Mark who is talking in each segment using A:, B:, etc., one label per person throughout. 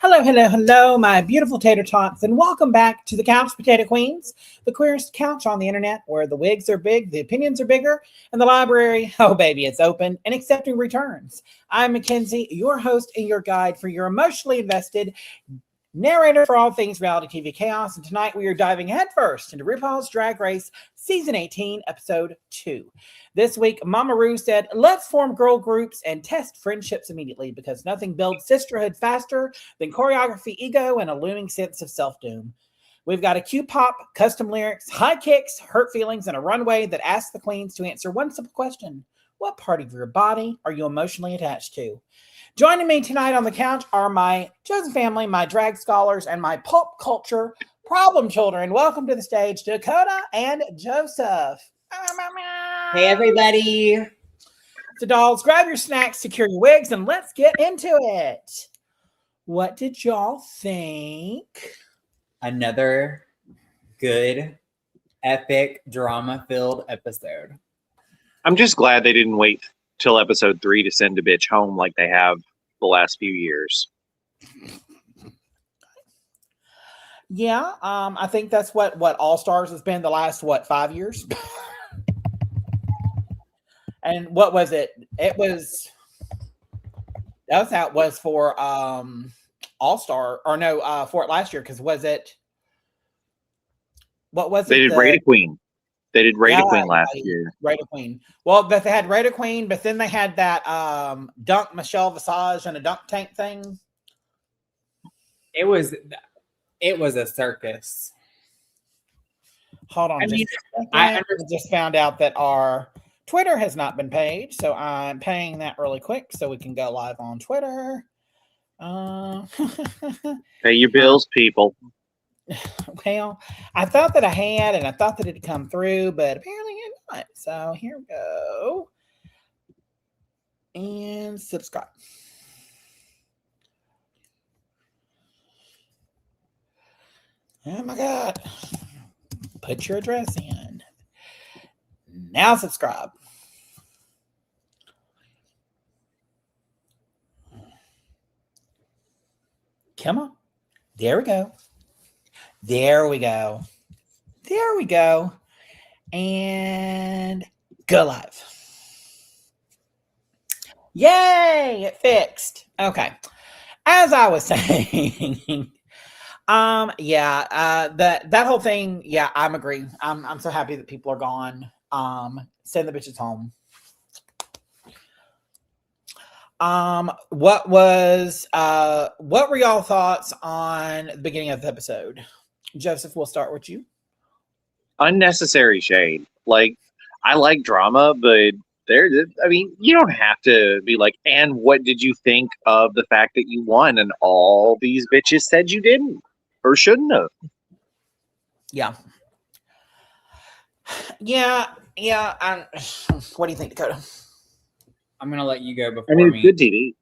A: Hello, hello, hello, my beautiful tater tots, and welcome back to the Couch Potato Queens, the queerest couch on the internet where the wigs are big, the opinions are bigger, and the library, oh baby, it's open and accepting returns. I'm Mackenzie, your host and your guide for your emotionally invested narrator for all things reality TV chaos, and tonight we are diving headfirst into RuPaul's Drag Race Season 18, Episode 2. This week, Mama Ru said, let's form girl groups and test friendships immediately because nothing builds sisterhood faster than choreography, ego, and a looming sense of self-doom. We've got a Q-pop, custom lyrics, high kicks, hurt feelings, and a runway that asks the queens to answer one simple question. What part of your body are you emotionally attached to? Joining me tonight on the couch are my chosen family, my drag scholars, and my pop culture problem children. Welcome to the stage, Dakota and Joseph.
B: Hey, everybody.
A: So, dolls, grab your snacks, secure your wigs, and let's get into it. What did y'all think?
B: Another good, epic, drama-filled episode.
C: I'm just glad they didn't wait till episode 3 to send a bitch home like they have the last few years.
A: Yeah, I think that's what All Stars has been the last 5 years. And what was it? It was that was for All Star or no for it last year because was it? What was it?
C: They did Raider Queen. They did Raider Queen last year.
A: Raider Queen. Well, but they had Raider Queen, but then they had that dunk Michelle Visage and a dunk tank thing.
B: It was a circus.
A: Hold on.
B: I
A: just found out that our Twitter has not been paid, so I'm paying that really quick so we can go live on Twitter.
C: Pay your bills, people.
A: Well, I thought that I had, and I thought that it had come through, but apparently it not. So here we go. And subscribe. Oh my God. Put your address in. Now subscribe. Come on. There we go. There we go. There we go. And go live. Yay! It fixed. Okay. As I was saying, that whole thing, yeah, I'm agreeing. I'm so happy that people are gone. Send the bitches home. What were y'all thoughts on the beginning of the episode? Joseph, we'll start with you.
C: Unnecessary shade. Like, I like drama, but you don't have to be like, and what did you think of the fact that you won and all these bitches said you didn't or shouldn't have?
A: Yeah. Yeah. What do you think, Dakota?
B: I'm going to let you go before me.
C: It's good TV.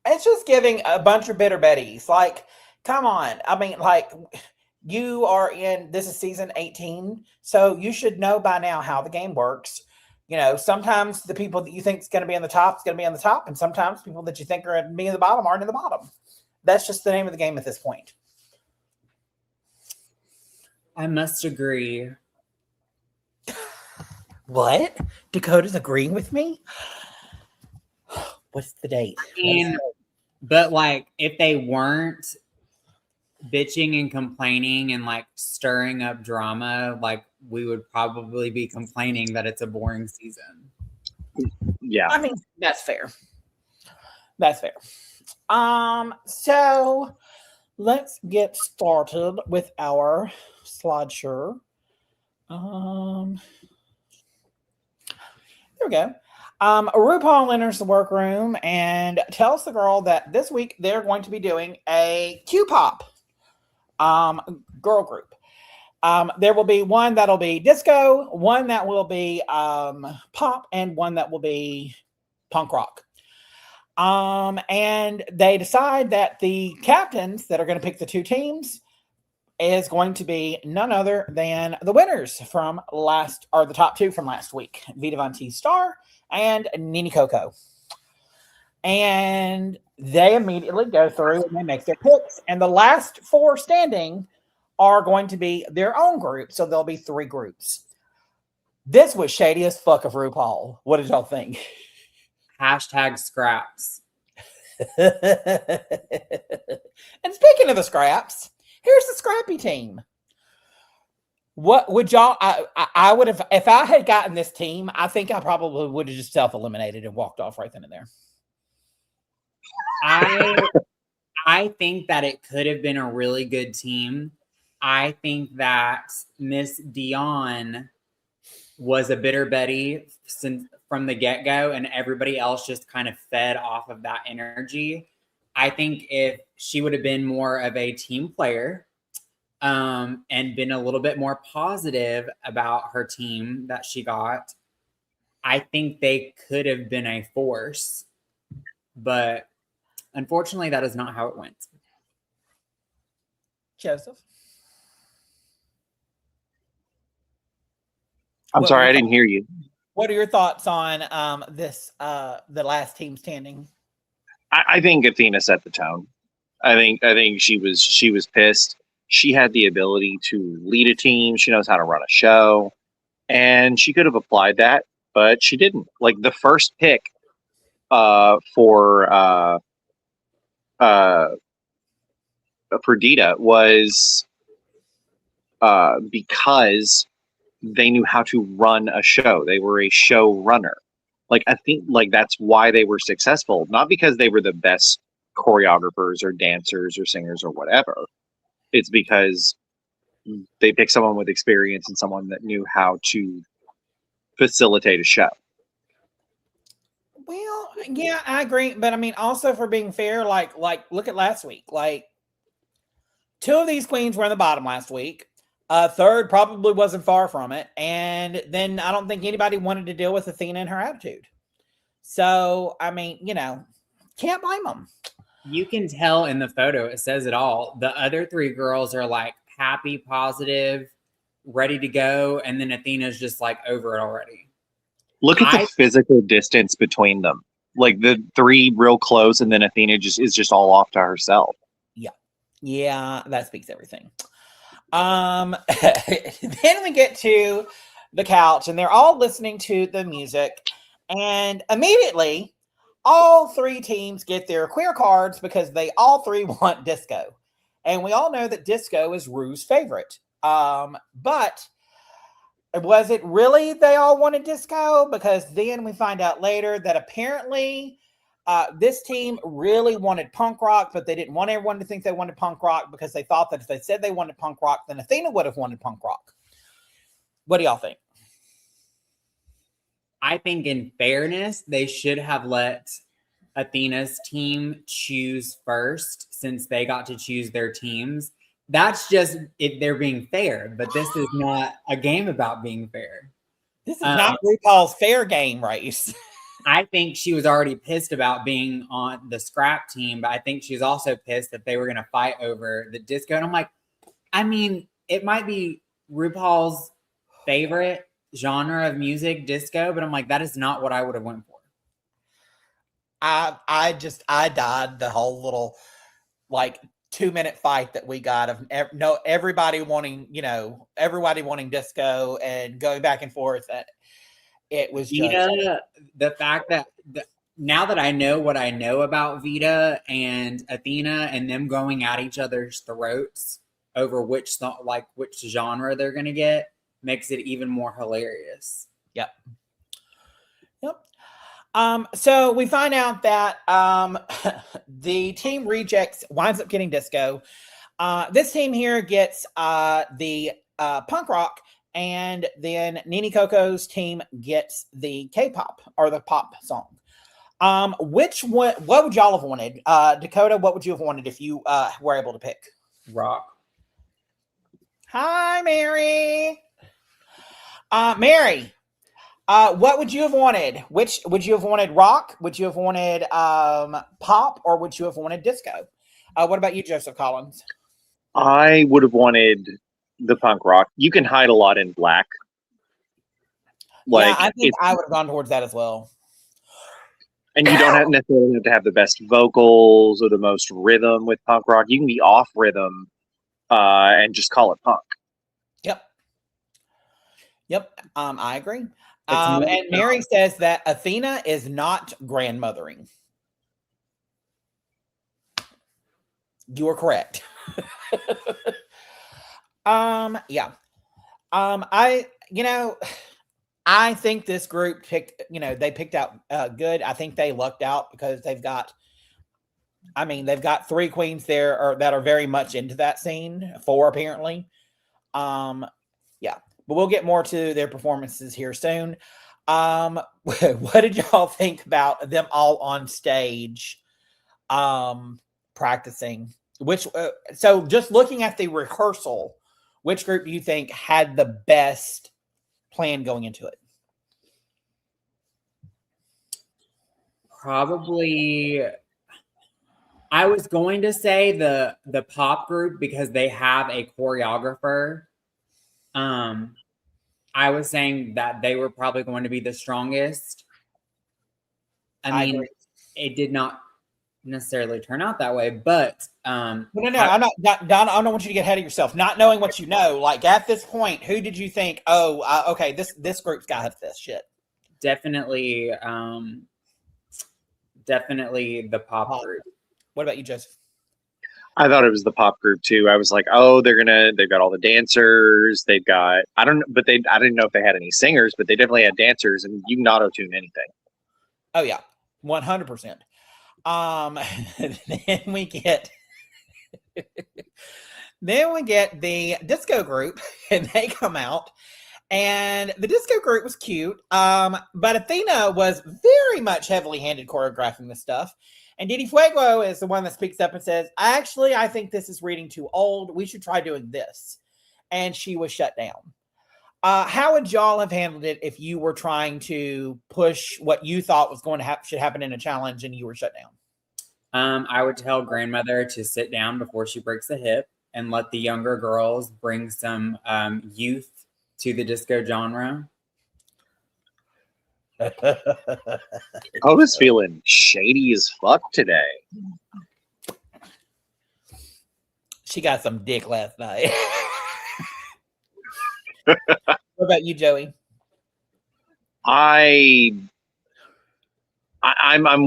A: It's just giving a bunch of bitter betties. Like, come on. I mean, like, you are this is season 18, so you should know by now how the game works. You know, sometimes the people that you think is going to be on the top is going to be on the top, and sometimes people that you think are going to be in the bottom aren't in the bottom. That's just the name of the game at this point.
B: I must agree.
A: What? Dakota's agreeing with me? What's the date?
B: But like, if they weren't bitching and complaining and like stirring up drama, like we would probably be complaining that it's a boring season.
C: Yeah.
A: I mean, that's fair. That's fair. So let's get started with our slideshow. There we go. RuPaul enters the workroom and tells the girl that this week they're going to be doing a Q-pop girl group. There will be one that'll be disco, one that will be pop, and one that will be punk rock. And they decide that the captains that are going to pick the two teams is going to be none other than the winners from the top two from last week, Vita Von T Star and Nini Coco. And they immediately go through and they make their picks. And the last 4 standing are going to be their own group. So there'll be 3 groups. This was shady as fuck of RuPaul. What did y'all think?
B: Hashtag scraps.
A: And speaking of the scraps, here's the scrappy team. What would y'all? I would have, if I had gotten this team, I think I probably would have just self-eliminated and walked off right then and there.
B: I think that it could have been a really good team. I think that Miss Dion was a bitter Betty from the get-go, and everybody else just kind of fed off of that energy. I think if she would have been more of a team player, and been a little bit more positive about her team that she got, I think they could have been a force. But unfortunately, that is not how it went.
A: Joseph?
C: I'm sorry, I didn't hear you.
A: What are your thoughts on the last team standing?
C: I think Athena set the tone. I think she was pissed. She had the ability to lead a team. She knows how to run a show, and she could have applied that, but she didn't. Like the first pick for Dita was because they knew how to run a show. They were a show runner. Like I think like that's why they were successful, not because they were the best choreographers or dancers or singers or whatever. It's because they picked someone with experience and someone that knew how to facilitate a show.
A: Well, yeah, I agree. But I mean, also for being fair, like look at last week. Like 2 of these queens were in the bottom last week. Third probably wasn't far from it. And then I don't think anybody wanted to deal with Athena and her attitude. So, I mean, can't blame them.
B: You can tell in the photo, it says it all. The other 3 girls are like happy, positive, ready to go. And then Athena's just like over it already.
C: Look at the physical distance between them. Like the 3 real close, and then Athena is just all off to herself.
A: Yeah. Yeah, that speaks everything. Then we get to the couch, and they're all listening to the music. And immediately, all 3 teams get their queer cards because they all 3 want disco. And we all know that disco is Rue's favorite. But was it really they all wanted disco? Because then we find out later that apparently this team really wanted punk rock, but they didn't want everyone to think they wanted punk rock because they thought that if they said they wanted punk rock, then Athena would have wanted punk rock. What do y'all think?
B: I think in fairness, they should have let Athena's team choose first since they got to choose their teams. That's just if they're being fair, but this is not a game about being fair.
A: This is not RuPaul's fair game race.
B: I think she was already pissed about being on the scrap team, but I think she was also pissed that they were going to fight over the disco. And I'm like, I mean, it might be RuPaul's favorite genre of music, disco, but I'm like, that is not what I would have went for.
A: I died the whole little like 2-minute fight that we got of everybody wanting disco and going back and forth. It was
B: Vita, the fact that now that I know what I know about Vita and Athena and them going at each other's throats over which genre they're going to get makes it even more hilarious.
A: Yep. So we find out that the team rejects winds up getting disco. This team here gets the punk rock, and then Nene Coco's team gets the K-pop or the pop song. Which one? What would y'all have wanted? Dakota, what would you have wanted if you were able to pick?
B: Rock.
A: Hi, Mary. Mary. What would you have wanted? Which would you have wanted? Rock? Would you have wanted pop, or would you have wanted disco? What about you, Joseph Collins?
C: I would have wanted the punk rock. You can hide a lot in black.
A: Like, yeah, I think I would have gone towards that as well.
C: And you don't necessarily have to have the best vocals or the most rhythm with punk rock. You can be off rhythm and just call it punk.
A: Yep. I agree.
B: It's more
A: And Mary says that Athena is not grandmothering. You are correct. Yeah. I think this group they picked out good. I think they lucked out because they've got 3 queens there that are very much into that scene, 4 apparently. Yeah, but we'll get more to their performances here soon. What did y'all think about them all on stage practicing? So just looking at the rehearsal, which group do you think had the best plan going into it?
B: Probably, I was going to say the pop group because they have a choreographer. I was saying that they were probably going to be the strongest. I mean,
A: agree.
B: it did not necessarily turn out that way, but
A: No, I'm not. Don, I don't want you to get ahead of yourself. Not knowing what you know, like at this point, who did you think? Oh, okay, this group's got this shit.
B: Definitely the pop group.
A: What about you, Joseph?
C: I thought it was the pop group too. I was like, oh, they've got all the dancers. They've got, I didn't know if they had any singers, but they definitely had dancers, and you can auto-tune anything.
A: Oh yeah, 100%. Then we get the disco group, and they come out, and the disco group was cute. But Athena was very much heavily handed choreographing this stuff. And Didi Fuego is the one that speaks up and says, I think this is reading too old. We should try doing this. And she was shut down. How would y'all have handled it if you were trying to push what you thought was going to should happen in a challenge and you were shut down?
B: I would tell grandmother to sit down before she breaks a hip and let the younger girls bring some youth to the disco genre.
C: I was feeling shady as fuck today.
A: She got some dick last night. What about you, Joey?
C: I'm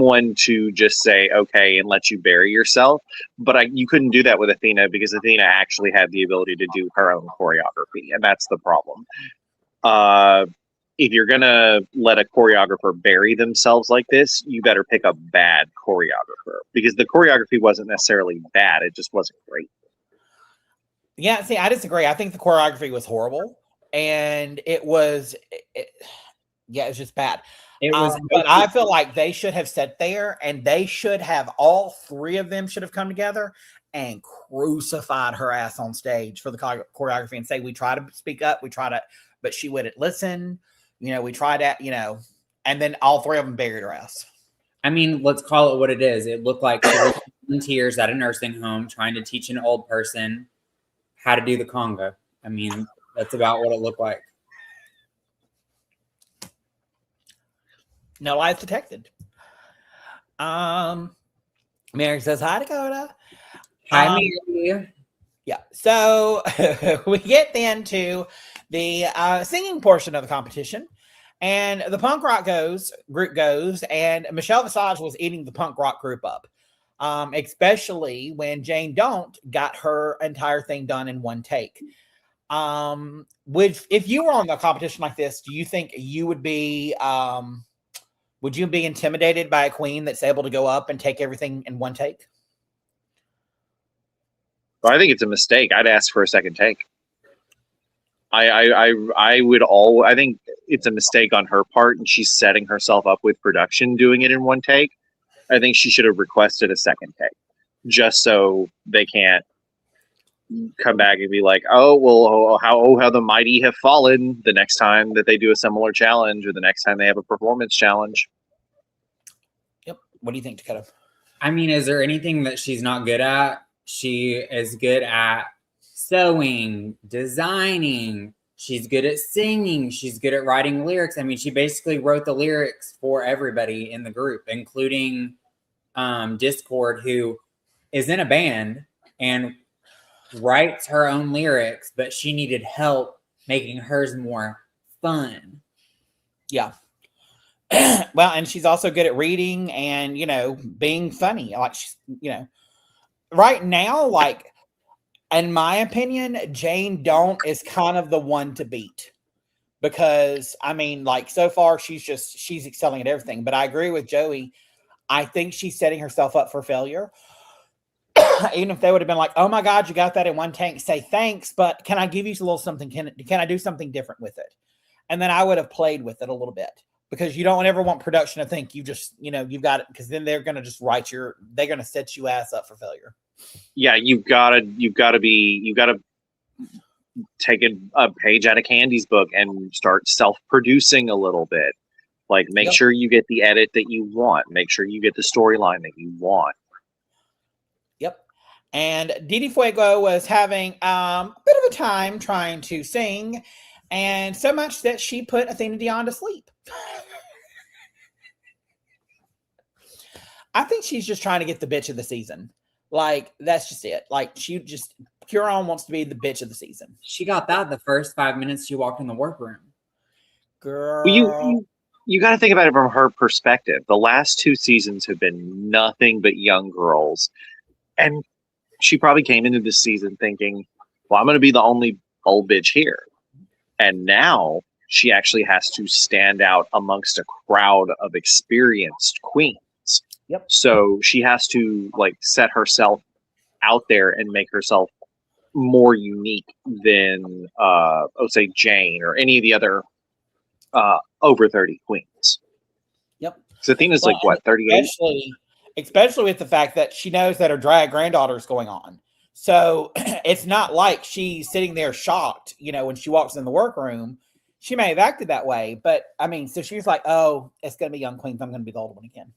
C: one to just say okay and let you bury yourself, but you couldn't do that with Athena because Athena actually had the ability to do her own choreography, and that's the problem. If you're gonna let a choreographer bury themselves like this, you better pick a bad choreographer because the choreography wasn't necessarily bad; it just wasn't great.
A: Yeah, see, I disagree. I think the choreography was horrible, and it was just bad.
B: It was,
A: but I feel like they should have sat there, and they should have all 3 of them should have come together and crucified her ass on stage for the choreography and say, we try to speak up, but she wouldn't listen. We tried that, and then all 3 of them buried her ass.
B: I mean, let's call it what it is. It looked like she was in tears at a nursing home trying to teach an old person how to do the conga. I mean, that's about what it looked like.
A: No lies detected. Mary says, hi, Dakota.
B: Hi, Mary.
A: Yeah. So we get then to the singing portion of the competition, and the punk rock group goes, and Michelle Visage was eating the punk rock group up, especially when Jane Don't got her entire thing done in one take. If you were on the competition like this, do you think you would be intimidated by a queen that's able to go up and take everything in one take?
C: Well, I think it's a mistake. I'd ask for a second take. I think it's a mistake on her part, and she's setting herself up with production doing it in one take. I think she should have requested a second take, just so they can't come back and be like, oh, well, how the mighty have fallen the next time that they do a similar challenge or the next time they have a performance challenge.
A: Yep. What do you think, Dakota?
B: I mean, is there anything that she's not good at? She is good at sewing, designing, She's good at singing. She's good at writing lyrics. I mean, she basically wrote the lyrics for everybody in the group, including Discord, who is in a band and writes her own lyrics, but she needed help making hers more fun.
A: Yeah. Well, and she's also good at reading and, being funny. Like, she's, right now, like, in my opinion, Jane Don't is kind of the one to beat. Because, I mean, like, so far, she's excelling at everything. But I agree with Joey. I think she's setting herself up for failure. Even if they would have been like, oh my God, you got that in one tank, say thanks, but can I give you a little something? Can I do something different with it? And then I would have played with it a little bit, because you don't ever want production to think you just, you've got it, because then they're going to just they're going to set you ass up for failure.
C: Yeah, you've got to take a page out of Candy's book and start self-producing a little bit. Like, make sure you get the edit that you want. Make sure you get the storyline that you want.
A: Yep. And Didi Fuego was having a bit of a time trying to sing, and so much that she put Athena Dion to sleep. I think she's just trying to get the bitch of the season. Like, that's just it. Like, Huron wants to be the bitch of the season.
B: She got that the first 5 minutes she walked in the workroom.
A: Girl.
C: Well, you got to think about it from her perspective. The last 2 seasons have been nothing but young girls. And she probably came into this season thinking, well, I'm going to be the only old bitch here. And now she actually has to stand out amongst a crowd of experienced queens.
A: Yep.
C: So she has to, like, set herself out there and make herself more unique than, say, Jane or any of the other over 30 queens.
A: Yep.
C: So Athena's like, what, 38?
A: Especially with the fact that she knows that her drag granddaughter is going on. So it's not like she's sitting there shocked, when she walks in the workroom. She may have acted that way, but I mean, so she's like, oh, it's going to be young queens. I'm going to be the old one again.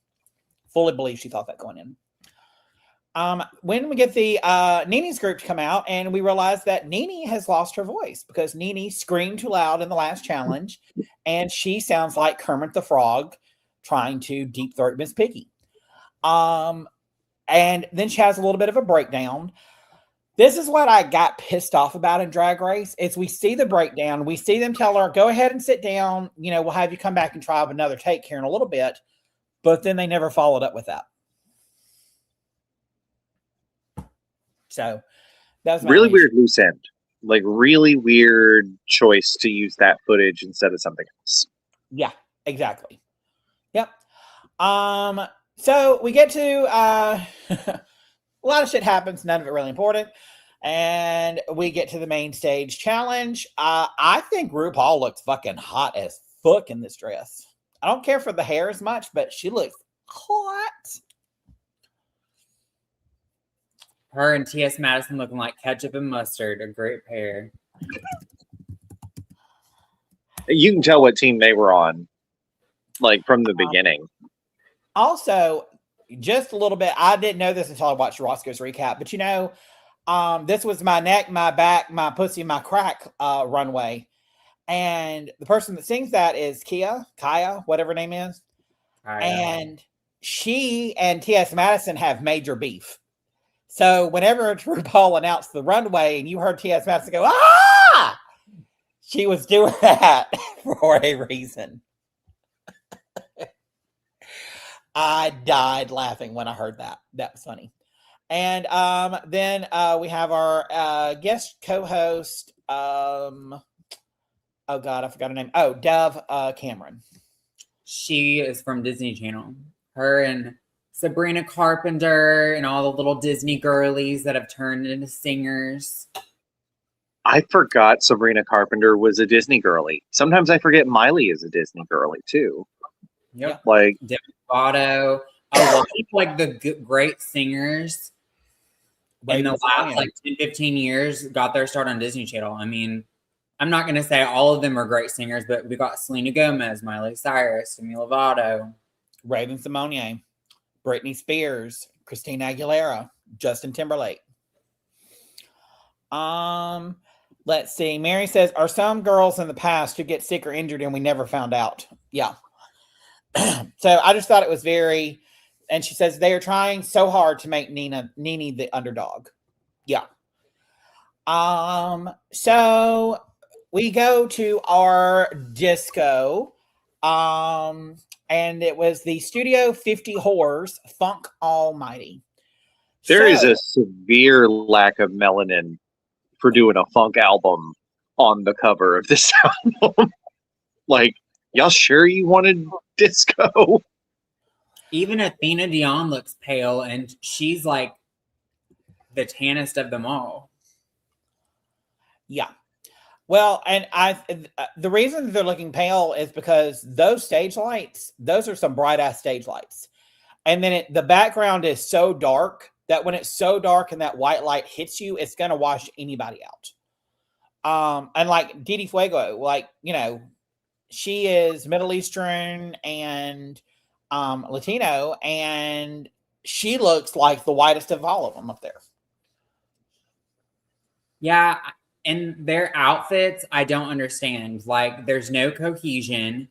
A: Fully believe she thought that going in. When we get the Nene's group to come out, and we realize that Nene has lost her voice because Nene screamed too loud in the last challenge, and she sounds like Kermit the Frog trying to deep throat Miss Piggy. And then she has a little bit of a breakdown. This is what I got pissed off about in Drag Race. Is we see the breakdown, we see them tell her, go ahead and sit down. We'll have you come back and try another take here in a little bit. But then they never followed up with that. So that was
C: really weird loose end. Like, really weird choice to use that footage instead of something else.
A: Yeah, exactly. Yep. So we get to a lot of shit happens, none of it really important. And we get to the main stage challenge. I think RuPaul looks fucking hot as fuck in this dress. I don't care for the hair as much, but she looks hot.
B: Her and T.S. Madison looking like ketchup and mustard, a great pair.
C: You can tell what team they were on, like, from the beginning.
A: Also, just a little bit, I didn't know this until I watched Roscoe's recap, but this was my neck, my back, my pussy, my crack runway. And the person that sings that is Kaya, whatever her name is. And she and T.S. Madison have major beef. So whenever RuPaul announced the runway and you heard T.S. Madison go, ah! She was doing that for a reason. I died laughing when I heard that. That was funny. And then we have our guest co-host, oh God, I forgot her name. Oh, Dove Cameron.
B: She is from Disney Channel. Her and Sabrina Carpenter and all the little Disney girlies that have turned into singers.
C: I forgot Sabrina Carpenter was a Disney girly. Sometimes I forget Miley is a Disney girly too.
B: Yep.
C: Like
B: Demi Lovato. A lot of like the great singers in the last like 10, 15 years got their start on Disney Channel. I mean, I'm not going to say all of them are great singers, but we got Selena Gomez, Miley Cyrus, Demi Lovato,
A: Raven Simone, Britney Spears, Christina Aguilera, Justin Timberlake. Let's see. Mary says, are some girls in the past who get sick or injured and we never found out? Yeah. So I just thought it was very, and she says they are trying so hard to make Nene the underdog. Yeah. So we go to our disco. And it was the Studio 50 Whores Funk Almighty.
C: There is a severe lack of melanin for doing a funk album on the cover of this album. Like, y'all sure you wanted disco?
B: Even Athena Dion looks pale, and she's like the tannest of them all.
A: Yeah. Well, and the reason they're looking pale is because those stage lights, those are some bright ass stage lights. And then the background is so dark that when it's so dark and that white light hits you, it's going to wash anybody out. And like Didi Fuego, like, you know, she is Middle Eastern and Latino, and she looks like the whitest of all of them up there.
B: Yeah. And their outfits, I don't understand. Like, there's no cohesion.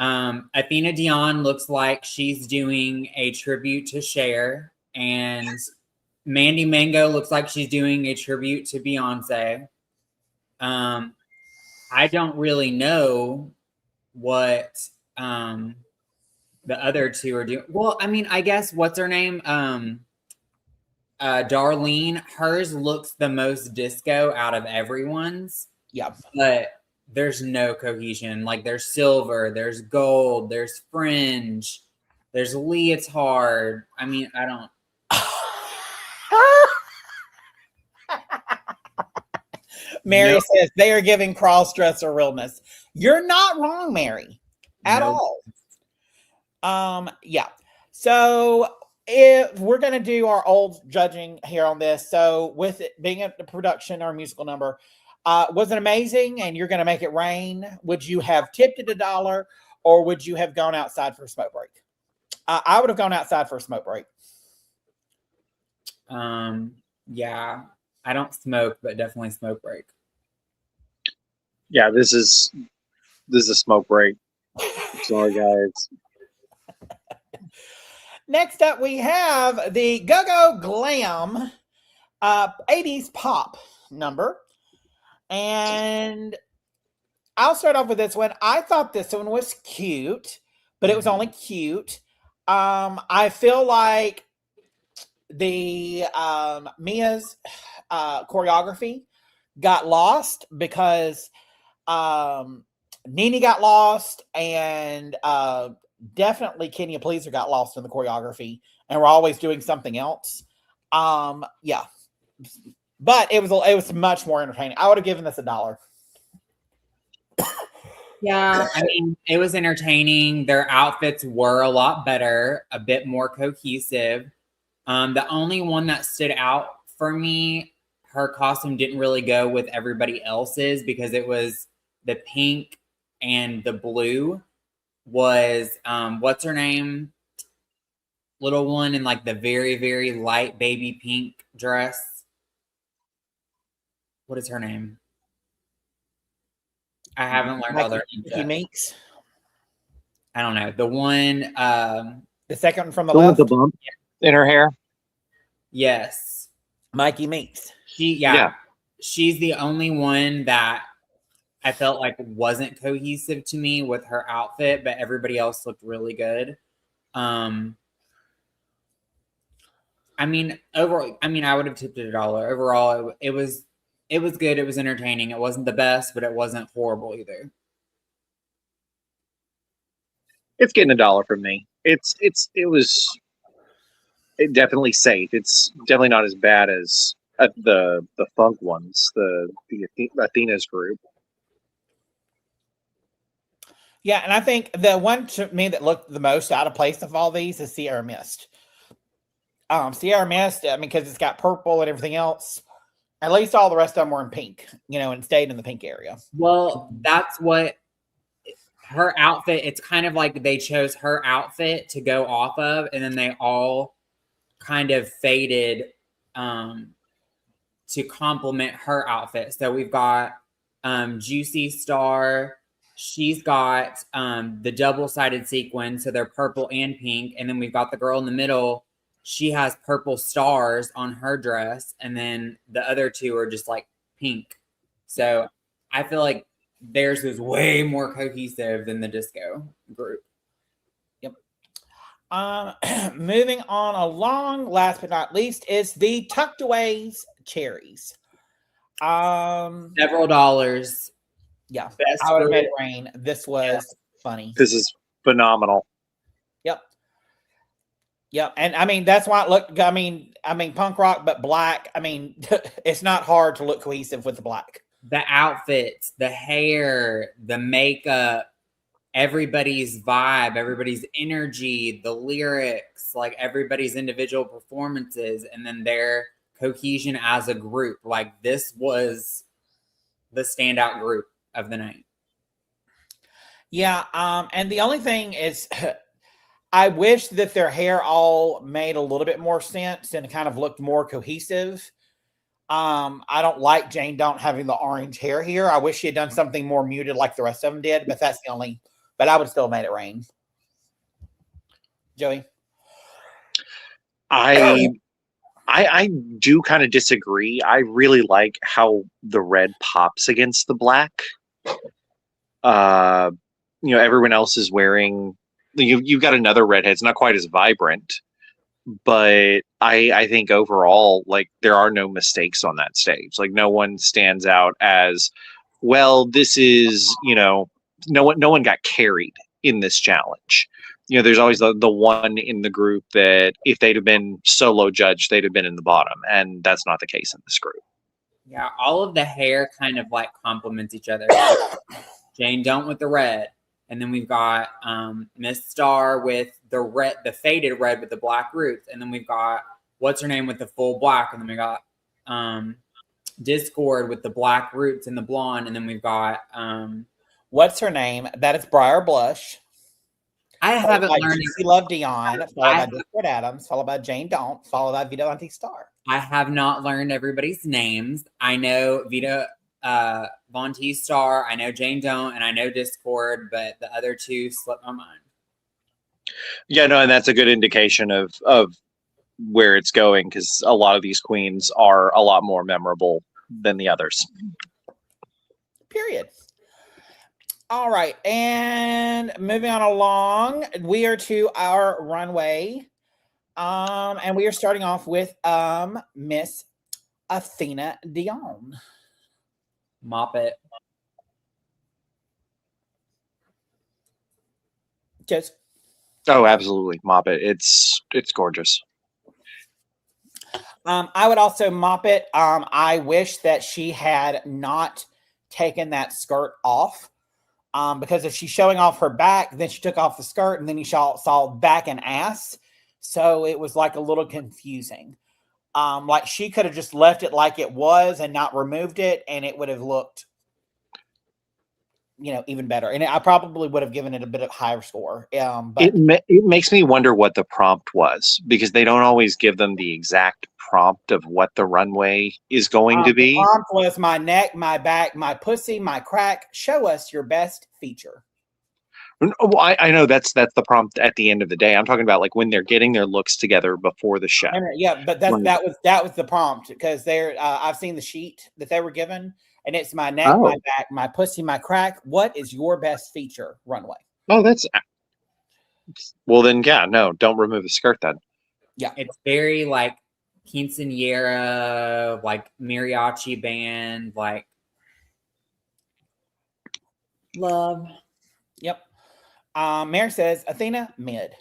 B: Athena Dion looks like she's doing a tribute to Cher, and Mandy Mango looks like she's doing a tribute to Beyonce. I don't really know what the other two are doing. Well, I mean, I guess what's her name? Darlene, hers looks the most disco out of everyone's.
A: Yeah.
B: But there's no cohesion. Like, there's silver, there's gold, there's fringe, there's leotard. I mean, I don't.
A: Mary says they are giving cross-dresser realness. You're not wrong, Mary, at all. Yeah. So if we're going to do our old judging here on this, so with it being a production or a musical number, was it amazing and you're going to make it rain? Would you have tipped it $1 or would you have gone outside for a smoke break? I would have gone outside for a smoke break.
B: Yeah, I don't smoke, but definitely smoke break.
C: Yeah, this is a smoke break. Sorry, guys.
A: Next up, we have the Go-Go Glam 80s pop number. And I'll start off with this one. I thought this one was cute, but it was only cute. I feel like the Mia's choreography got lost because Nene got lost, and definitely Kenya Pleaser got lost in the choreography, and we're always doing something else. Yeah, but it was much more entertaining. I would have given this $1.
B: Yeah, I mean, it was entertaining. Their outfits were a lot better, a bit more cohesive. The only one that stood out for me, her costume didn't really go with everybody else's because it was the pink and the blue was, what's her name? Little one in like the very, very light baby pink dress. What is her name? I haven't learned all their names yet.
A: Meeks.
B: I don't know. The one,
A: the second one from the
C: one
A: left,
C: with the bump in her hair.
B: Yes,
A: Mikey Meeks.
B: Yeah, she's the only one that I felt like wasn't cohesive to me with her outfit, but everybody else looked really good. I mean, overall, I would have tipped it $1. Overall, it was good. It was entertaining. It wasn't the best, but it wasn't horrible either.
C: It's getting $1 from me. It was definitely safe. It's definitely not as bad as the funk ones, the Athena's group.
A: Yeah, and I think the one to me that looked the most out of place of all these is Sierra Mist. Sierra Mist, I mean, because it's got purple and everything else. At least all the rest of them were in pink, and stayed in the pink area.
B: Well, that's what her outfit, it's kind of like they chose her outfit to go off of, and then they all kind of faded to complement her outfit. So we've got Juicy Star. She's got the double-sided sequin, so they're purple and pink. And then we've got the girl in the middle. She has purple stars on her dress, and then the other two are just like pink. So I feel like theirs is way more cohesive than the disco group.
A: Yep. Moving on along, last but not least, is the Tucked Aways Cherries.
B: Several dollars.
A: Yeah,
B: Best
A: I would have
B: group.
A: made it rain. This was funny.
C: This is phenomenal.
A: Yep. Yep. And I mean, that's why it looked, I mean, punk rock, but black. I mean, it's not hard to look cohesive with the black.
B: The outfits, the hair, the makeup, everybody's vibe, everybody's energy, the lyrics, like everybody's individual performances, and then their cohesion as a group. Like this was the standout group of the night.
A: Yeah. And the only thing is, I wish that their hair all made a little bit more sense and kind of looked more cohesive. I don't like Jane Don't having the orange hair here. I wish she had done something more muted like the rest of them did, but that's the only, but I would still have made it rain. Joey?
C: I do kind of disagree. I really like how the red pops against the black. Everyone else is wearing, you've got another redhead. It's not quite as vibrant, but I think overall, like, there are no mistakes on that stage. Like, no one stands out as, well, this is, no one got carried in this challenge. There's always the one in the group that if they'd have been solo judged, they'd have been in the bottom. And that's not the case in this group.
B: Yeah, all of the hair kind of like complements each other. Jane Don't with the red. And then we've got Miss Star with the red, the faded red with the black roots. And then we've got what's her name with the full black. And then we got Discord with the black roots and the blonde. And then we've got
A: what's her name? That is Briar Blush.
B: I haven't learned.
A: Juicy Love Dion, followed by Discord Adams, followed by Jane Don't, followed by Vita Vontae Star.
B: I have not learned everybody's names. I know Vita Vontae Star, I know Jane Don't, and I know Discord, but the other two slipped my mind.
C: Yeah, no, and that's a good indication of where it's going, because a lot of these queens are a lot more memorable than the others.
A: Period. All right, and moving on along, we are to our runway, and we are starting off with Miss Athena Dion.
B: Mop it.
A: Just.
C: Oh, absolutely, mop it. It's gorgeous.
A: I would also mop it. I wish that she had not taken that skirt off. Because if she's showing off her back, then she took off the skirt, and then you saw back and ass. So it was like a little confusing. Like she could have just left it like it was and not removed it, and it would have looked, even better. And I probably would have given it a bit of higher score. But
C: it makes me wonder what the prompt was, because they don't always give them the exact prompt of what the runway is going to be.
A: The prompt was my neck, my back, my pussy, my crack. Show us your best feature.
C: Well, I know that's the prompt at the end of the day. I'm talking about like when they're getting their looks together before the show.
A: Yeah, but that was the prompt, because I've seen the sheet that they were given, and it's my neck, my back, my pussy, my crack. What is your best feature, runway?
C: Oh, well then, yeah, no, don't remove the skirt then.
A: Yeah,
B: it's very like quinceanera, like mariachi band, like love.
A: Yep. Mary says Athena mid.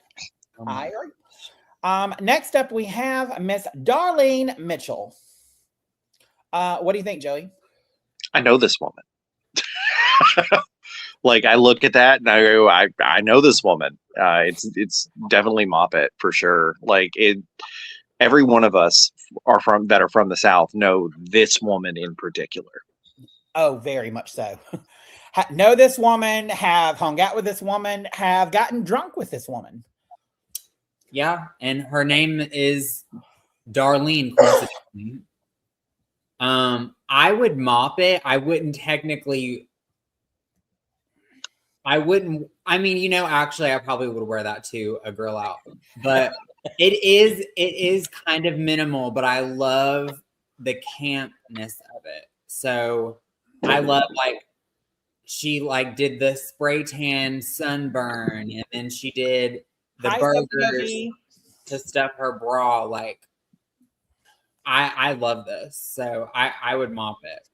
A: I agree. Next up we have Miss Darlene Mitchell. What do you think, Joey?
C: I know this woman. Like, I look at that and I go, I know this woman. It's definitely Mop It for sure. Like, every one of us that are from the South know this woman in particular.
A: Oh, very much so. Know this woman, have hung out with this woman, have gotten drunk with this woman.
B: Yeah, and her name is Darlene. I would mop it. I wouldn't. I mean, actually I probably would wear that to a grill out. But it is kind of minimal, but I love the campness of it. So I love like she like did the spray tan sunburn, and then she did the
A: Hi,
B: burgers
A: Sophie.
B: to stuff her bra. Like I love this. So I would mop it.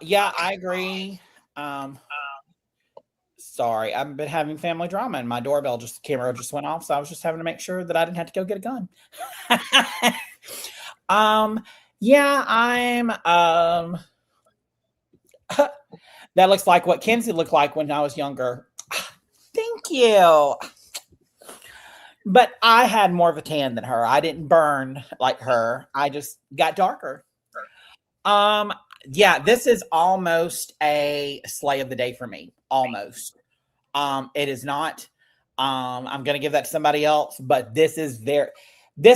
A: Yeah, I agree. Sorry, I've been having family drama and my camera just went off, so I was just having to make sure that I didn't have to go get a gun. Yeah, that looks like what Kenzie looked like when I was younger. Thank you. But I had more of a tan than her. I didn't burn like her. I just got darker. Yeah, this is almost a slay of the day for me. Almost. It is not. I'm gonna give that to somebody else, but this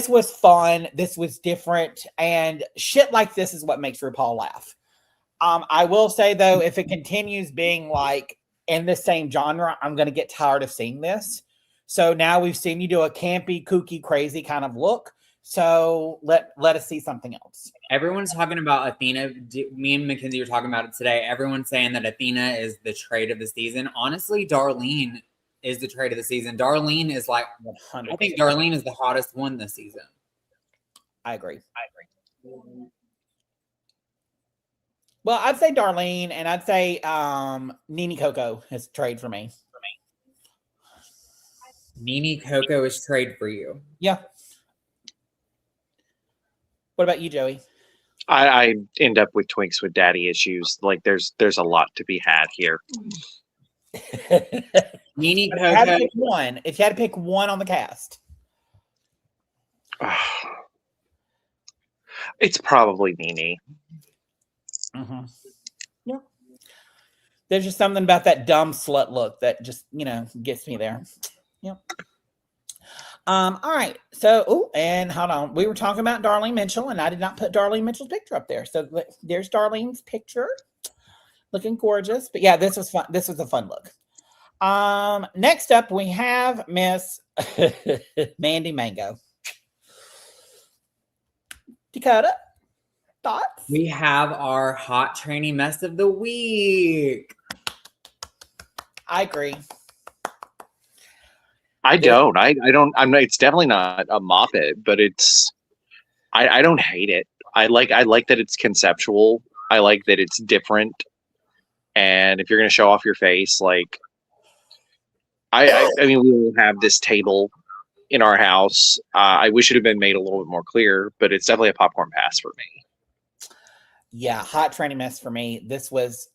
A: was fun. This was different, and shit like this is what makes RuPaul laugh. I will say though, if it continues being like in the same genre, I'm gonna get tired of seeing this. So now we've seen you do a campy, kooky, crazy kind of look. So let us see something else.
B: Everyone's talking about Athena. Me and Mackenzie were talking about it today. Everyone's saying that Athena is the trade of the season. Honestly, Darlene is the trade of the season. Darlene is like,
A: 100%.
B: I think Darlene is the hottest one this season.
A: I agree. Well, I'd say Darlene, and I'd say Nene Coco is trade for me.
B: Nene Coco is trade for you.
A: Yeah. What about you, Joey?
C: I end up with twinks with daddy issues. Like there's a lot to be had here.
B: Nene
A: If you had to
B: Coco.
A: pick one, if you had to pick one on the cast,
C: It's probably Nene.
A: mm-hmm. Yeah. There's just something about that dumb slut look that just gets me there. Yep. All right. So, and hold on. We were talking about Darlene Mitchell, and I did not put Darlene Mitchell's picture up there. So there's Darlene's picture, looking gorgeous. But yeah, this was fun. This was a fun look. Next up, we have Miss Mandy Mango. Dakota, thoughts?
B: We have our hot trainee mess of the week.
A: I agree.
C: I don't. I don't. I'm not. It's definitely not a mop it, but it's. I don't hate it. I like that it's conceptual. I like that it's different. And if you're gonna show off your face, like, I mean, we will have this table in our house. I wish it had been made a little bit more clear, but it's definitely a popcorn pass for me.
A: Yeah, hot training mess for me. This was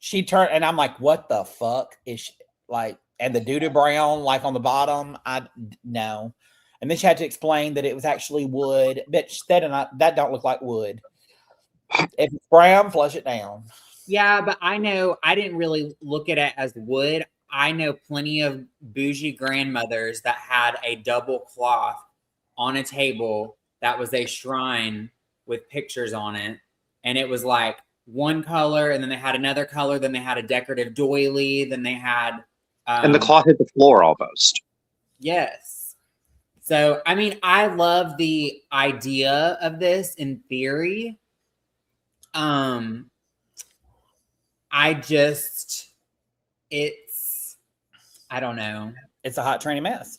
A: she turned, and I'm like, what the fuck is she like? And the doo-doo brown, like on the bottom, no. And then she had to explain that it was actually wood, but that don't look like wood. If it's brown, flush it down.
B: Yeah, but I know I didn't really look at it as wood. I know plenty of bougie grandmothers that had a double cloth on a table that was a shrine with pictures on it. And it was like one color, and then they had another color, then they had a decorative doily, then they had
C: And the cloth hit the floor almost.
B: Yes. So, I mean, I love the idea of this in theory. I don't know.
A: It's a hot training mess.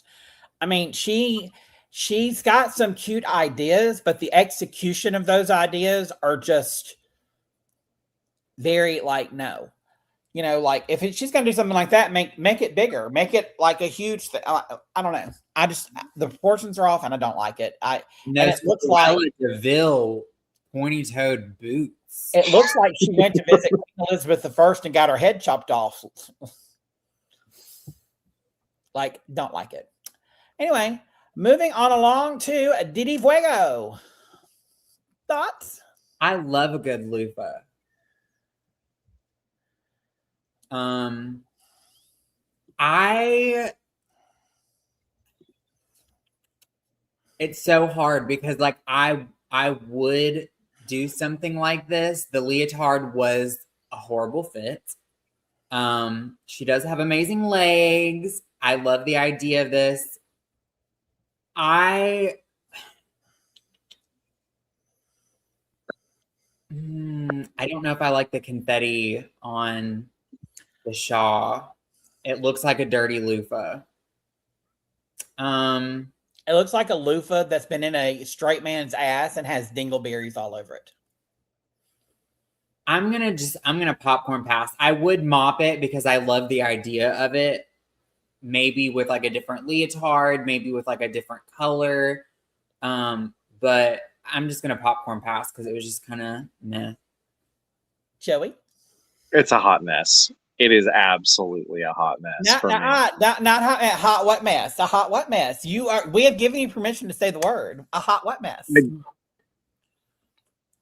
A: I mean, she's got some cute ideas, but the execution of those ideas are just very like, no. Like if she's gonna do something like that, make it bigger, make it like a huge thing. I don't know. The proportions are off, and I don't like it. It looks like
B: DeVille pointy-toed boots.
A: It looks like she went to visit Queen Elizabeth I and got her head chopped off. Like, don't like it. Anyway, moving on along to Didi Fuego. Thoughts?
B: I love a good loofah. It's so hard because like I would do something like this. The leotard was a horrible fit. She does have amazing legs. I love the idea of this. I don't know if I like the confetti on the shawl. It looks like a dirty loofah.
A: It looks like a loofah that's been in a straight man's ass and has dingleberries all over it.
B: I'm gonna popcorn pass. I would mop it because I love the idea of it. Maybe with like a different leotard, maybe with like a different color. But I'm just gonna popcorn pass because it was just kind of meh.
A: Joey?
C: It's a hot mess. It is absolutely a hot mess
A: Not hot wet mess. A hot wet mess. We have given you permission to say the word. A hot wet mess.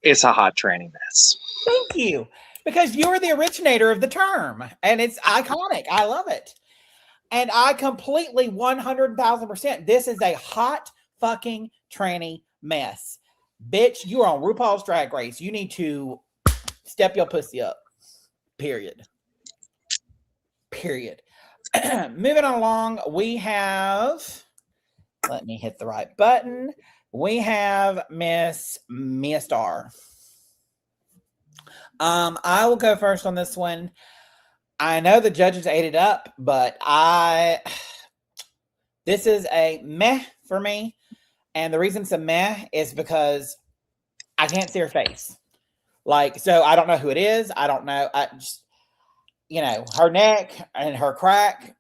C: It's a hot tranny mess.
A: Thank you. Because you're the originator of the term. And it's iconic. I love it. And I completely 100,000%. This is a hot fucking tranny mess. Bitch, you are on RuPaul's Drag Race. You need to step your pussy up. Period. Moving along, we have, let me hit the right button. We have Miss Mia Star. I will go first on this one. I know the judges ate it up, but this is a meh for me. And the reason it's a meh is because I can't see her face. Like, so I don't know who it is. I don't know. I just, her neck and her crack,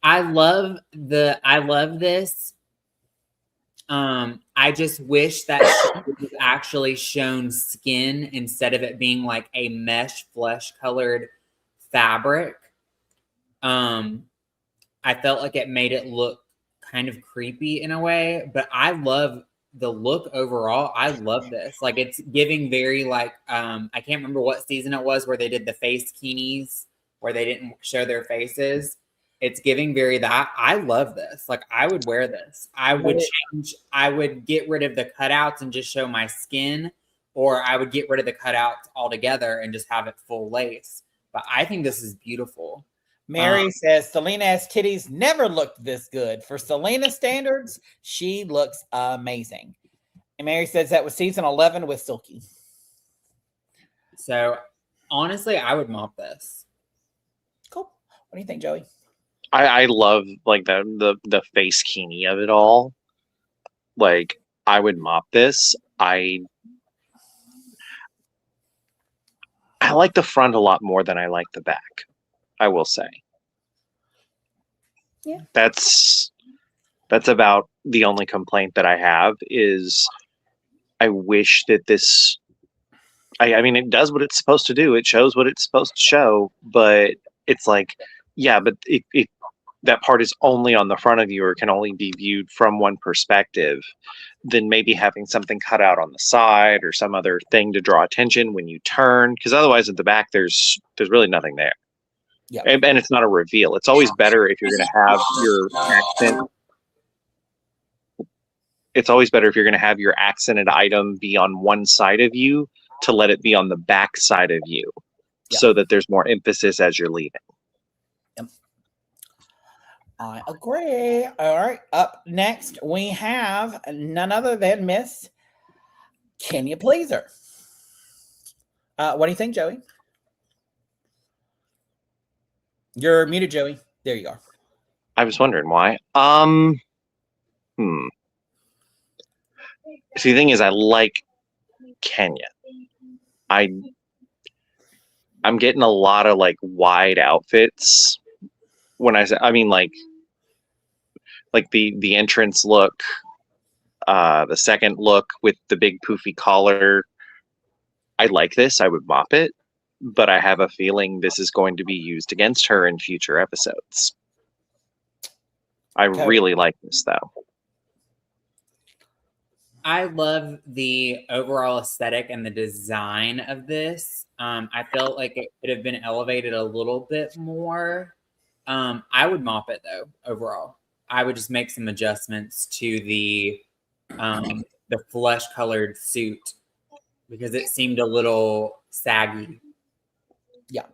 B: I love this. I just wish that she was actually shown skin instead of it being like a mesh flesh colored fabric. I felt like it made it look kind of creepy in a way, but I love the look overall. I love this. Like, it's giving very like, I can't remember what season it was where they did the face kinis where they didn't show their faces. It's giving very that. I love this. Like, I would wear this. I would get rid of the cutouts and just show my skin, or I would get rid of the cutouts altogether and just have it full lace. But I think this is beautiful.
A: Mary says Selena's titties never looked this good. For Selena standards, she looks amazing. And Mary says that was season 11 with Silky.
B: So honestly, I would mop this.
A: Cool. What do you think, Joey?
C: I love like the face kini of it all. Like, I would mop this. I like the front a lot more than I like the back, I will say.
A: Yeah.
C: That's about the only complaint that I have is I wish that this I mean, it does what it's supposed to do. It shows what it's supposed to show, but it's like, yeah, but if that part is only on the front of you or can only be viewed from one perspective, then maybe having something cut out on the side or some other thing to draw attention when you turn, because otherwise at the back there's really nothing there.
A: Yeah.
C: And it's not a reveal. It's always better if you're going to have your accent. It's always better if you're going to have your accented item be on one side of you to let it be on the back side of you, so that there's more emphasis as you're leaving.
A: Yep. I agree. All right. Up next, we have none other than Miss Kenya Pleaser. What do you think, Joey? You're muted, Joey. There you are.
C: I was wondering why. See, the thing is, I like Kenya. I'm getting a lot of like wide outfits when I mean like the entrance look, the second look with the big poofy collar. I like this. I would mop it, but I have a feeling this is going to be used against her in future episodes. I really like this though.
B: I love the overall aesthetic and the design of this. I felt like it could have been elevated a little bit more. I would mop it though, overall. I would just make some adjustments to the flesh colored suit because it seemed a little saggy.
A: Yeah.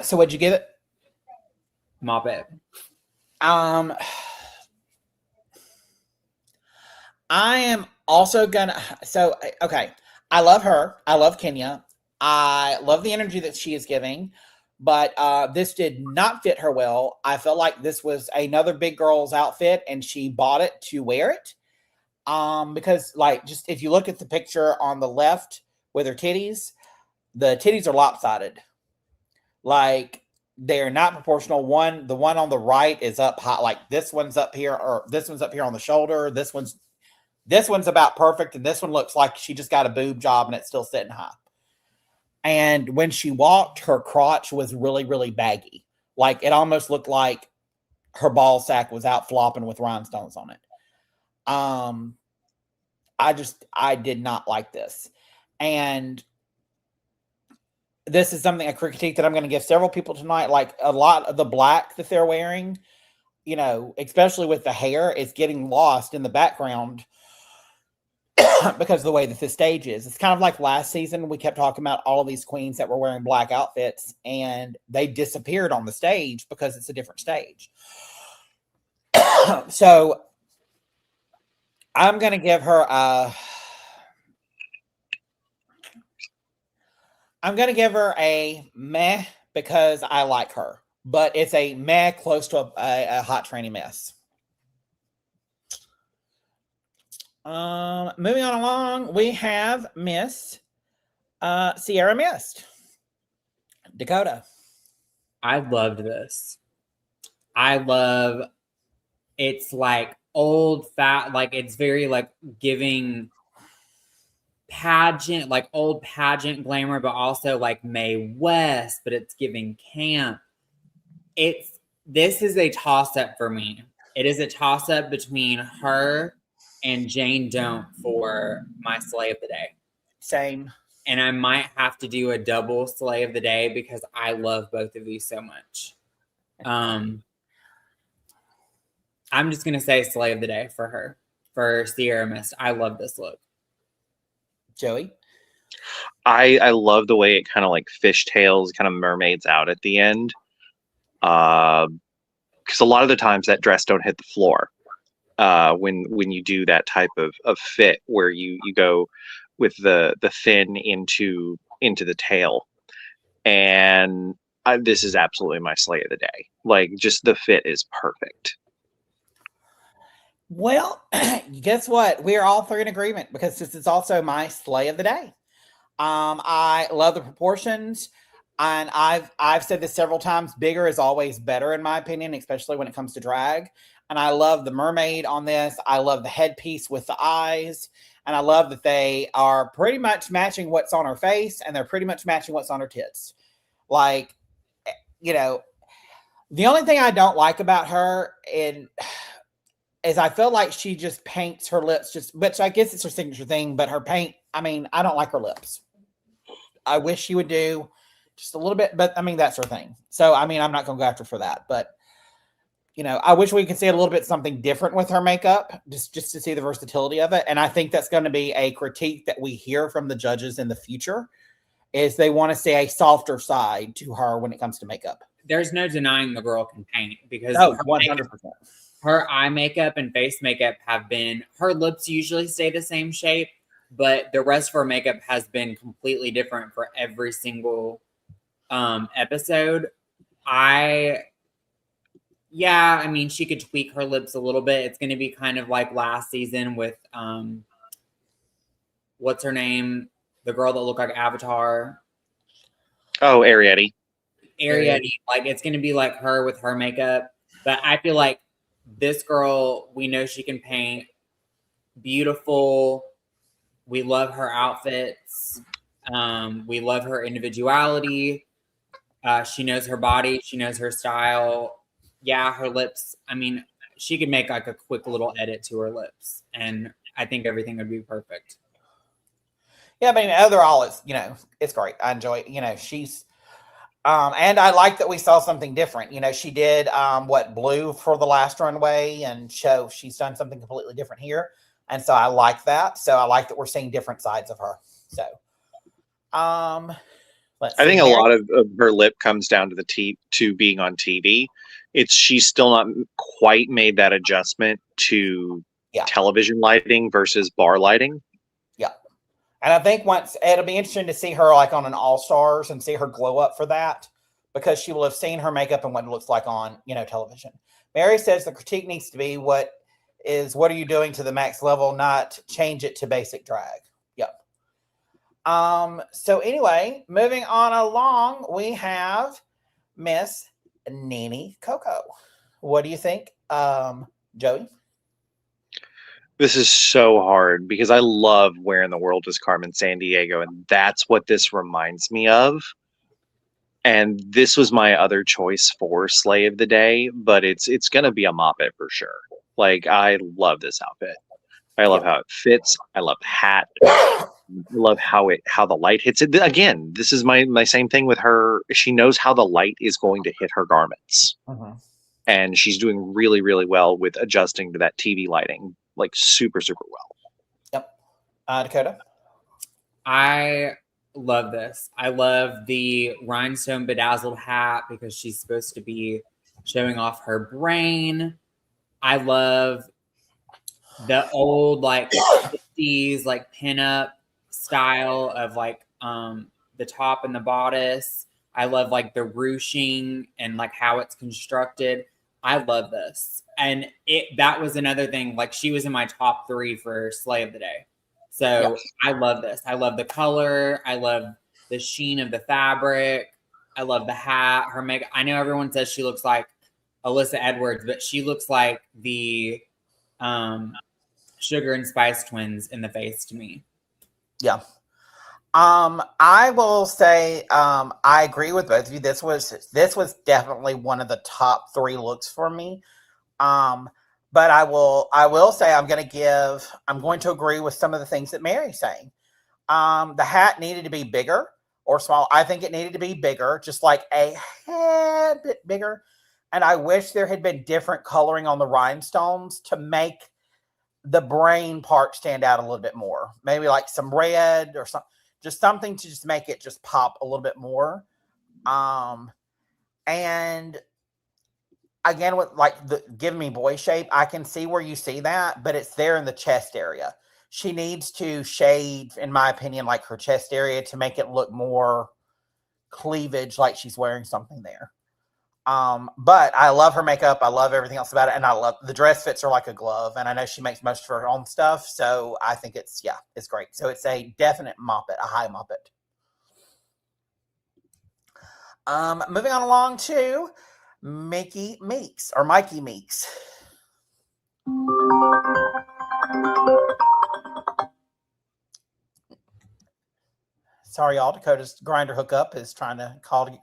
A: So what'd you give it?
B: Mop it.
A: I am also gonna. So okay, I love her. I love Kenya. I love the energy that she is giving, but this did not fit her well. I felt like this was another big girl's outfit, and she bought it to wear it. Because like just if you look at the picture on the left with her titties, the titties are lopsided. Like they're not proportional. The one on the right is up high, like this one's up here, or this one's up here on the shoulder. This one's about perfect, and this one looks like she just got a boob job and it's still sitting high. And when she walked, her crotch was really, really baggy. Like it almost looked like her ball sack was out flopping with rhinestones on it. I did not like this. And this is something, a critique that I'm going to give several people tonight. Like a lot of the black that they're wearing, especially with the hair, is getting lost in the background because of the way that the stage is. It's kind of like last season. We kept talking about all of these queens that were wearing black outfits and they disappeared on the stage because it's a different stage. So I'm going to give her a meh because I like her, but it's a meh close to a hot tranny mess. Moving on along, we have Miss Sierra Mist. Dakota.
B: I loved this. It's like old fat, like it's very like giving pageant, like old pageant glamour, but also like Mae West, but it's giving camp. This is a toss-up for me. It is a toss-up between her and Jane Don't for my slay of the day.
A: Same.
B: And I might have to do a double slay of the day because I love both of these so much. I'm just gonna say slay of the day for her, for Sierra Mist. I love this look.
A: Joey.
C: I love the way it kind of like fishtails, kind of mermaids out at the end. Because a lot of the times that dress don't hit the floor when you do that type of fit where you go with the fin into the tail. And this is absolutely my slay of the day. Like, just the fit is perfect.
A: Well, guess what? We are all three in agreement because this is also my slay of the day. I love the proportions, and I've said this several times. Bigger is always better, in my opinion, especially when it comes to drag. And I love the mermaid on this. I love the headpiece with the eyes, and I love that they are pretty much matching what's on her face, and they're pretty much matching what's on her tits. Like, the only thing I don't like about her is I feel like she just paints her lips, which I guess it's her signature thing, but her paint, I don't like her lips. I wish she would do just a little bit, but that's her thing. So, I'm not going to go after for that, but I wish we could see a little bit something different with her makeup, just to see the versatility of it. And I think that's going to be a critique that we hear from the judges in the future, is they want to see a softer side to her when it comes to makeup.
B: There's no denying the girl can paint because
A: 100%.
B: Her eye makeup and face makeup her lips usually stay the same shape, but the rest of her makeup has been completely different for every single episode. She could tweak her lips a little bit. It's going to be kind of like last season with, what's her name? The girl that looked like Avatar.
C: Oh, Arietti.
B: Like, it's going to be like her with her makeup. But I feel like this girl, we know she can paint. Beautiful. We love her outfits. We love her individuality. She knows her body. She knows her style. Yeah, her lips. She could make like a quick little edit to her lips, and I think everything would be perfect.
A: Yeah, overall, it's great. I enjoy it. And I like that we saw something different. You know, she did blue for the last runway, and so she's done something completely different here. And so I like that. So I like that we're seeing different sides of her. So let's see.
C: I think a
A: Mary.
C: lot of her lip comes down to to being on TV. She's still not quite made that adjustment to television lighting versus bar lighting.
A: Yeah. And I think once it'll be interesting to see her like on an All Stars and see her glow up for that, because she will have seen her makeup and what it looks like on, television. Mary says the critique needs to be what are you doing to the max level, not change it to basic drag. Yep. So anyway, moving on along, we have Miss Nene Coco. What do you think, Joey?
C: This is so hard because I love Where in the World is Carmen Sandiego, and that's what this reminds me of. And this was my other choice for Slay of the Day, but it's gonna be a Moppet for sure. Like, I love this outfit. I love how it fits. I love the hat. I love how the light hits it. Again, this is my same thing with her. She knows how the light is going to hit her garments. And she's doing really, really well with adjusting to that TV lighting, like super, super well.
A: Yep. Dakota?
B: I love this. I love the rhinestone bedazzled hat because she's supposed to be showing off her brain. I love the old like 50s like pinup style of like the top and the bodice. I love like the ruching and like how it's constructed. I love this. And that was another thing. Like, she was in my top 3 for Slay of the Day. So I love this. I love the color. I love the sheen of the fabric. I love the hat. Her makeup. I know everyone says she looks like Alyssa Edwards, but she looks like the Sugar and Spice twins in the face to me.
A: Yeah. I will say I agree with both of you. This was definitely one of the top 3 looks for me. But I will say I'm going to agree with some of the things that Mary's saying. The hat needed to be bigger or small. I think it needed to be bigger, just like a hair bit bigger. And I wish there had been different coloring on the rhinestones to make the brain part stand out a little bit more. Maybe like some red or something, just something to just make it just pop a little bit more. And again, with like the Give Me Boy shape, I can see where you see that, but it's there in the chest area. She needs to shade, in my opinion, like her chest area to make it look more cleavage, like she's wearing something there. But I love her makeup. I love everything else about it. And I love the dress fits her like a glove. And I know she makes most of her own stuff. So I think it's great. So it's a definite Moppet, a high Moppet. Moving on along to Mikey Meeks. Sorry, y'all. Dakota's grinder hookup is trying to call to get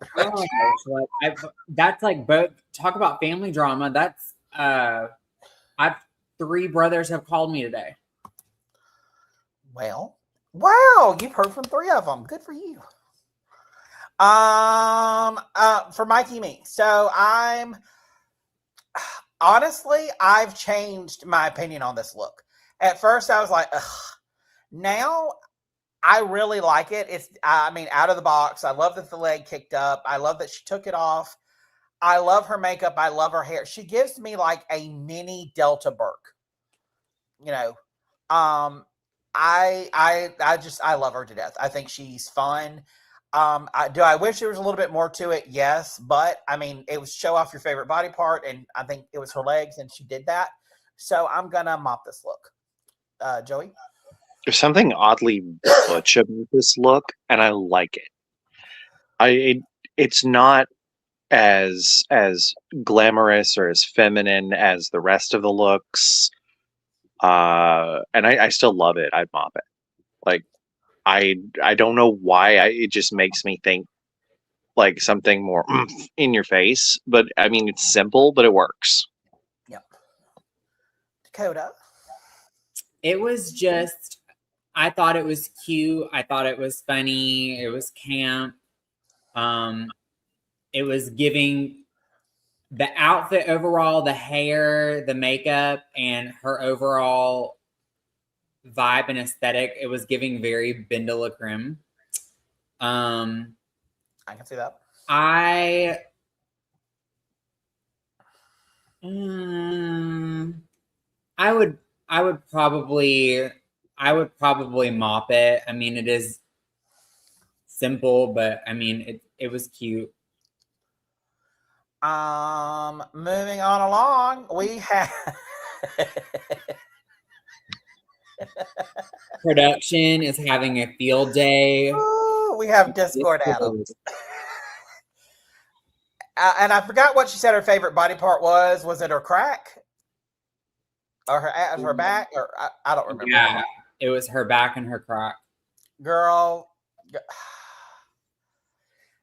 B: that's like both. Talk about family drama. That's I've 3 brothers have called me today.
A: Well, wow, you've heard from 3 of them. Good for you. For Mikey Meeks. So I've changed my opinion on this look. At first, I was like, ugh. Now I really like it. Out of the box. I love that the leg kicked up. I love that she took it off. I love her makeup. I love her hair. She gives me like a mini Delta Burke. I love her to death. I think she's fun. Do I wish there was a little bit more to it? Yes, but it was show off your favorite body part, and I think it was her legs, and she did that. So I'm gonna mop this look. Joey?
C: There's something oddly butch about this look, and I like it. It's not as glamorous or as feminine as the rest of the looks, and I still love it. I'd mop it. Like, I don't know why. It just makes me think like something more in your face, but it's simple, but it works.
A: Yep. Dakota?
B: It was just, I thought it was cute. I thought it was funny. It was camp. it was giving the outfit overall, the hair, the makeup, and her overall vibe and aesthetic. It was giving very Bindalacrim.
A: I can see that.
B: I would probably mop it. I mean, it is simple, but I mean, it was cute.
A: Moving on along, we have
B: production is having a field day.
A: Ooh, we have Discord Adams. And I forgot what she said her favorite body part was. Was it her crack? Or her back? Or I don't remember.
B: Yeah, it was her back and her crack.
A: Girl.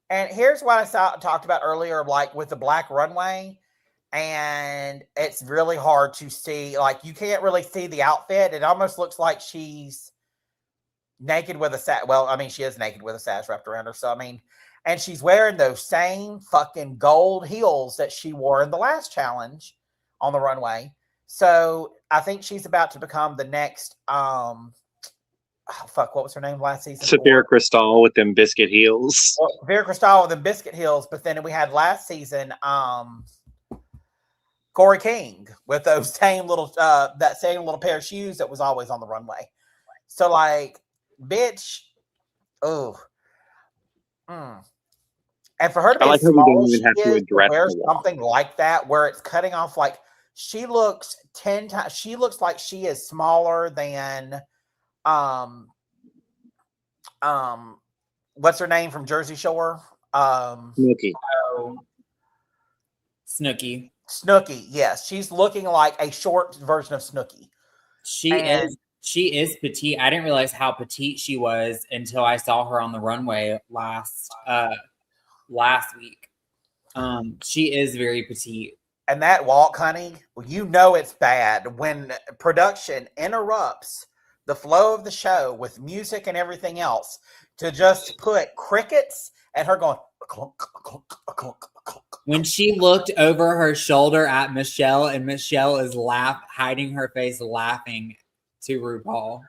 A: And here's what I talked about earlier, like with the black runway. And it's really hard to see. Like, you can't really see the outfit. It almost looks like she's naked with a sash. Well, I mean, she is naked with a sash wrapped around her. So, I mean, and she's wearing those same fucking gold heels that she wore in the last challenge on the runway. So I think she's about to become the next, what was her name last season?
C: Vera Crystal with them biscuit heels.
A: Well, Vera Crystal with them biscuit heels, but then we had last season, Corey King with those same little, that same little pair of shoes that was always on the runway. So like, bitch, oh. And for her to be small, she is to wear something like that where it's cutting off, like she looks 10 times. She looks like she is smaller than, what's her name from Jersey Shore?
C: Snooki.
B: Snooki.
A: Snooki, yes, she's looking like a short version of Snooki.
B: She is petite. I didn't realize how petite she was until I saw her on the runway last week. She is very petite.
A: And that walk, honey, you know it's bad when production interrupts the flow of the show with music and everything else to just put crickets and her going clunk, clunk, clunk, clunk.
B: When she looked over her shoulder at Michelle, and Michelle is hiding her face laughing to RuPaul.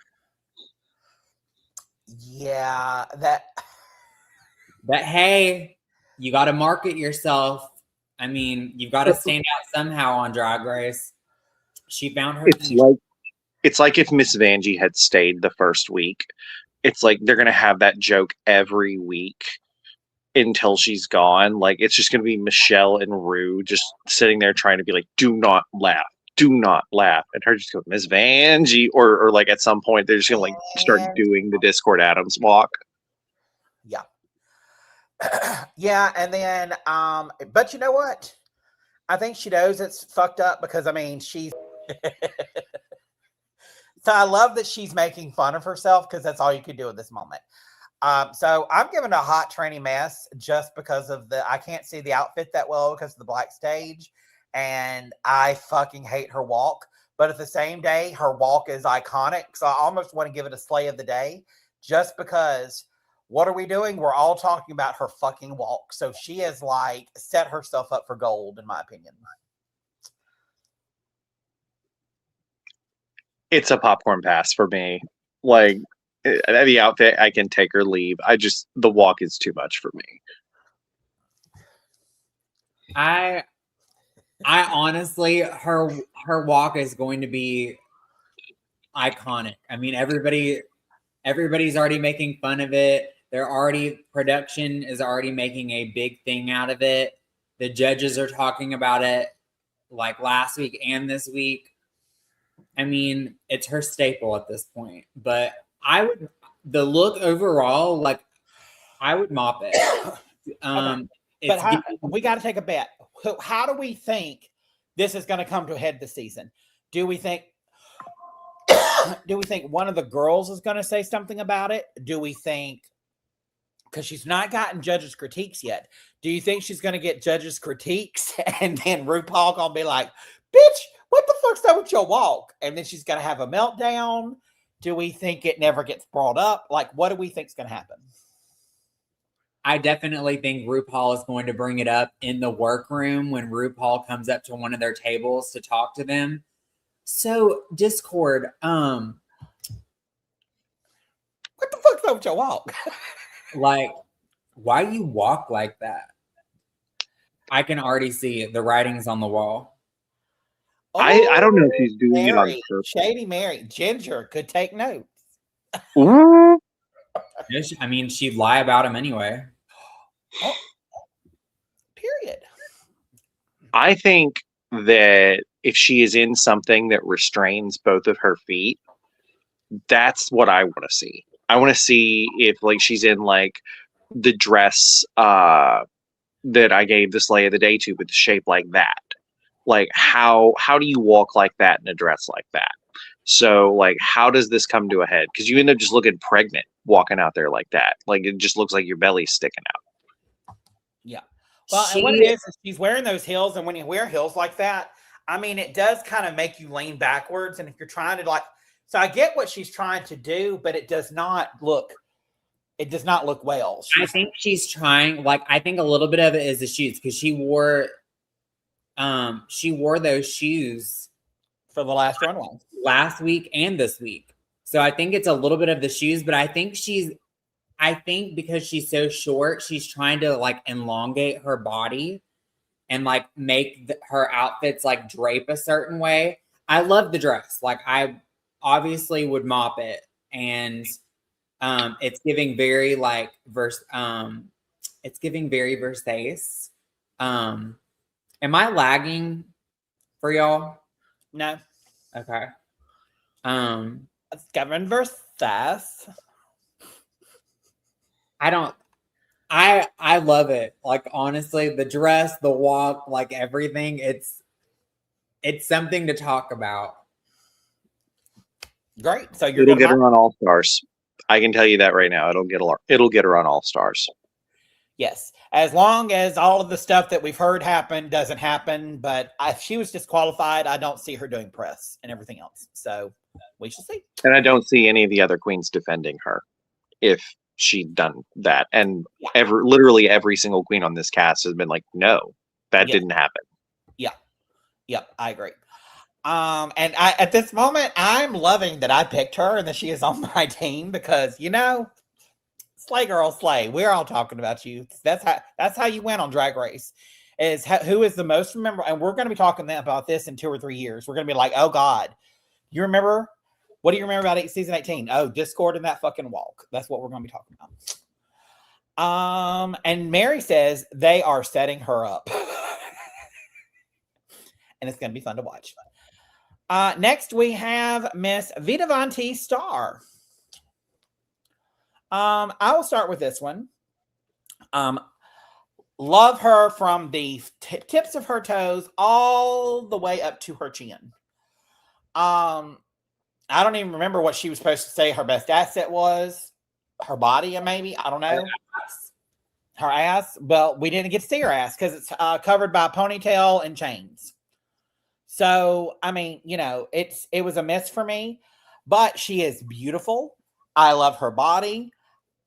A: Yeah,
B: But hey, you got to market yourself. I mean, you've got to stand out somehow on Drag Race. She found her.
C: It's like if Miss Vanjie had stayed the first week. It's like they're gonna have that joke every week until she's gone. Like, it's just gonna be Michelle and Rue just sitting there trying to be like, "Do not laugh. Do not laugh," and her just go, "Miss Vanjie," or like at some point they're just gonna like start doing the Discord Adams walk.
A: Yeah. Yeah, and then but you know what? I think she knows it's fucked up because I mean she's so I love that she's making fun of herself because that's all you could do at this moment. So I'm giving a hot tranny mess just because of I can't see the outfit that well because of the black stage. And I fucking hate her walk. But at the same day, her walk is iconic. So I almost want to give it a slay of the day just because what are we doing? We're all talking about her fucking walk. So she has like set herself up for gold, in my opinion.
C: It's a popcorn pass for me. Like, the outfit, I can take or leave. The walk is too much for me.
B: I honestly, her walk is going to be iconic. I mean, everybody's already making fun of it. Production is already making a big thing out of it. The judges are talking about it like last week and this week. I mean, it's her staple at this point. But the look overall, like, I would mop it.
A: Okay. But we got to take a bet. How do we think this is going to come to a head this season? Do we think one of the girls is going to say something about it? Do we think, because she's not gotten judges' critiques yet, do you think she's going to get judges' critiques and then RuPaul going to be like, bitch, what the fuck's up with your walk? And then she's going to have a meltdown? Do we think it never gets brought up? Like, what do we think is going to happen?
B: I definitely think RuPaul is going to bring it up in the workroom when RuPaul comes up to one of their tables to talk to them. So Discord,
A: what the fuck's up with your walk?
B: like, why you walk like that? I can already see it. The writing's on the wall.
C: I don't know if she's doing it on
A: Mary,
C: purpose.
A: Shady Mary, Ginger could take notes.
C: Ooh.
B: I mean, she'd lie about him anyway.
A: Oh, period.
C: I think that if she is in something that restrains both of her feet, that's what I want to see. I want to see if like she's in like the dress that I gave the Slay of the Day to with the shape like that. Like how do you walk like that in a dress like that? So like how does this come to a head? Because you end up just looking pregnant walking out there like that. Like it just looks like your belly's sticking out.
A: Yeah. Well, and what it is she's wearing those heels, and when you wear heels like that, I mean, it does kind of make you lean backwards. And if you're trying to like, so I get what she's trying to do, but it does not look well.
B: I think she's trying, like, I think a little bit of it is the shoes, because she wore those shoes
A: for the last runway
B: last week and this week. So I think it's a little bit of the shoes, but I think because she's so short, she's trying to like elongate her body and like make her outfits like drape a certain way. I love the dress. Like I obviously would mop it, and it's giving very like it's giving very Versace. Am I lagging for y'all?
A: No.
B: Okay.
A: It's Kevin Versace.
B: I love it. Like honestly, the dress, the walk, like everything, it's something to talk about.
A: Great. So
C: It'll get her on All Stars. I can tell you that right now. It'll get her on All Stars.
A: Yes, as long as all of the stuff that we've heard doesn't happen. But if she was disqualified, I don't see her doing press and everything else. So we shall see.
C: And I don't see any of the other queens defending her if she'd done that. And literally every single queen on this cast has been like, no, that didn't happen.
A: Yeah. Yep, I agree. And at this moment, I'm loving that I picked her and that she is on my team because, slay girl, slay. We're all talking about you. That's how you win on Drag Race. Is who is the most memorable? And we're going to be talking about this in 2 or 3 years. We're going to be like, oh God, you remember? What do you remember about season 18? Oh, Discord and that fucking walk. That's what we're going to be talking about. And Mary says they are setting her up, and it's going to be fun to watch. Next, we have Miss Vita Von Star. I will start with this one. Love her from the tips of her toes all the way up to her chin. I don't even remember what she was supposed to say her best asset was. Her body, maybe. I don't know. Her ass. Well, we didn't get to see her ass because it's covered by a ponytail and chains. So, I mean, it was a miss for me, but she is beautiful. I love her body.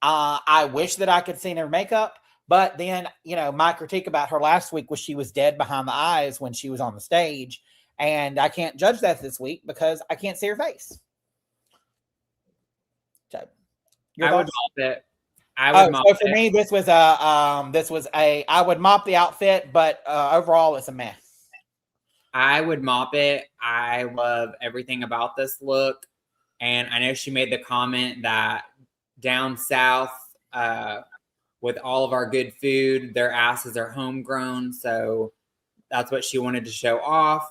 A: I wish that I could see her makeup, but then, my critique about her last week was she was dead behind the eyes when she was on the stage, and I can't judge that this week because I can't see her face. So,
B: I would mop it.
A: So for me, this was I would mop the outfit, but overall, it's a mess.
B: I would mop it. I love everything about this look. And I know she made the comment that down south, with all of our good food, their asses are homegrown. So that's what she wanted to show off.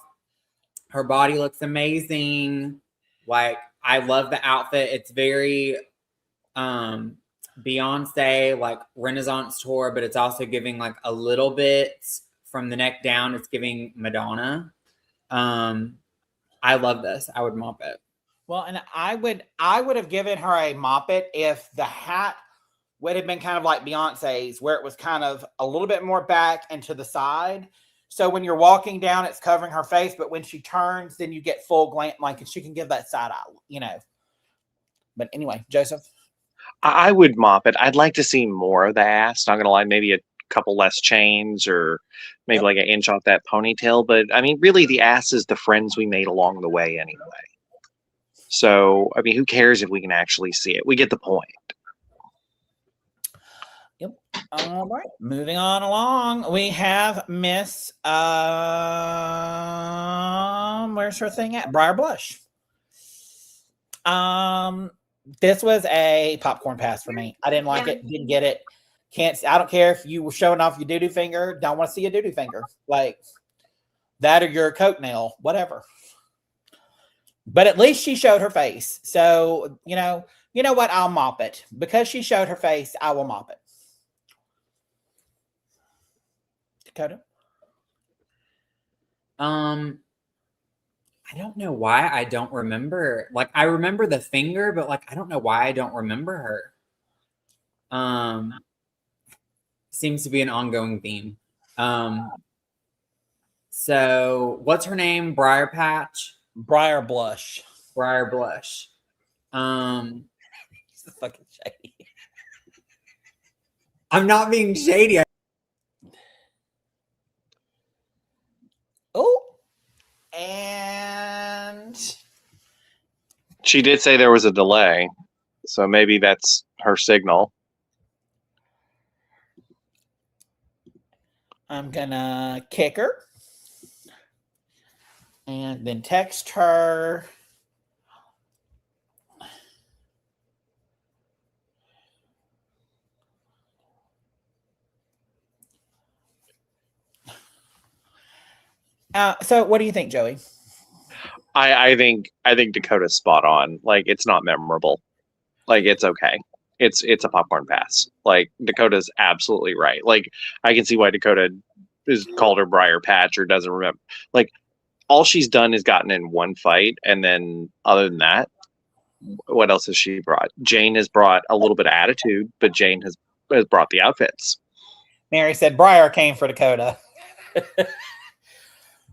B: Her body looks amazing. Like, I love the outfit. It's very Beyonce, like Renaissance tour, but it's also giving like a little bit from the neck down. It's giving Madonna. I love this. I would mop it.
A: Well, and I would have given her a mop it if the hat would have been kind of like Beyonce's, where it was kind of a little bit more back and to the side. So when you're walking down, it's covering her face, but when she turns, then you get full glance, like she can give that side eye, But anyway, Joseph.
C: I would mop it. I'd like to see more of the ass. Not gonna lie, maybe a couple less chains or maybe
A: Yep.
C: like an inch off that ponytail. But I mean, really, the ass is the friends we made along the way anyway. So I mean, who cares if we can actually see it? We get the point.
A: Yep. All right. Moving on along, we have Miss. Where's her thing at? Briar Blush. This was a popcorn pass for me. I didn't like it. Didn't get it. Can't. I don't care if you were showing off your doo-doo finger. Don't want to see a doo-doo finger. Like that or your coat nail, whatever. But at least she showed her face. So, you know what? I'll mop it. Because she showed her face, I will mop it. Dakota?
B: I don't know why I don't remember. Like, I remember the finger, but like, I don't know why I don't remember her. Seems to be an ongoing theme. So what's her name? Briar Patch?
A: Briar Blush.
B: Briar Blush.
A: It's fucking shady.
B: I'm not being shady.
A: Oh. And
C: She did say there was a delay, so maybe that's her signal.
A: I'm gonna kick her and then text her. So what do you think, Joey?
C: I think Dakota's spot on. Like, it's not memorable. Like, it's okay. It's a popcorn pass. Like, Dakota's absolutely right. Like, I can see why Dakota is called her Briar Patch or doesn't remember. Like, all she's done is gotten in one fight, and then other than that, what else has she brought? Jane has brought a little bit of attitude, but Jane has brought the outfits.
A: Mary said Briar came for Dakota.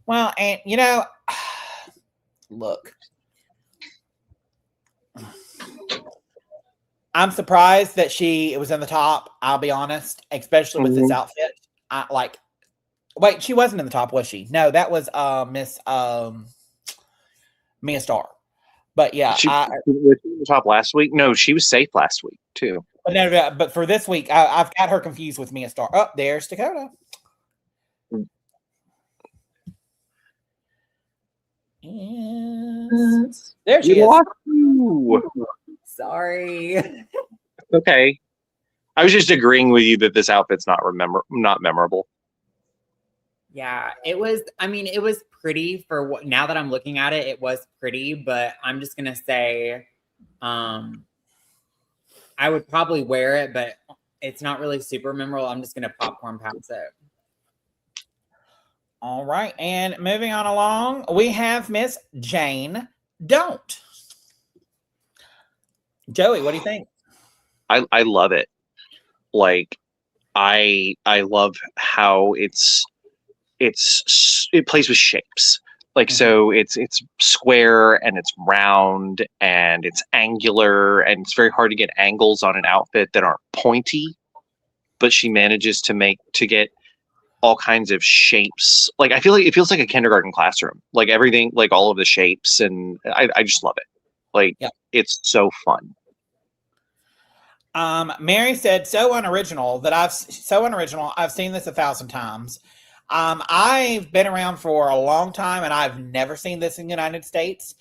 A: Well, and look, I'm surprised that it was in the top. I'll be honest, especially with this outfit. Wait, she wasn't in the top, was she? No, that was Miss Mia Starr. But yeah,
C: She was in the top last week. No, she was safe last week too.
A: But no, but for this week, I've got her confused with Mia Starr. Oh, there's Dakota. And there she is.
B: Sorry.
C: Okay. I was just agreeing with you that this outfit's not memorable.
B: Yeah, it was. I mean, it was pretty for what. Now that I'm looking at it, it was pretty. But I'm just gonna say, I would probably wear it, but it's not really super memorable. I'm just gonna popcorn pass it.
A: All right, and moving on along, we have Miss Jane Don't. Joey, what do you think?
C: I love it. Like, I love how it plays with shapes. Like, so it's square and it's round and it's angular, and it's very hard to get angles on an outfit that aren't pointy, but she manages to get all kinds of shapes. Like, I feel like it feels like a kindergarten classroom. Like, everything, like all of the shapes, and I just love it. Like, It's so fun.
A: Mary said so unoriginal. I've seen this 1,000 times. I've been around for a long time and I've never seen this in the United States.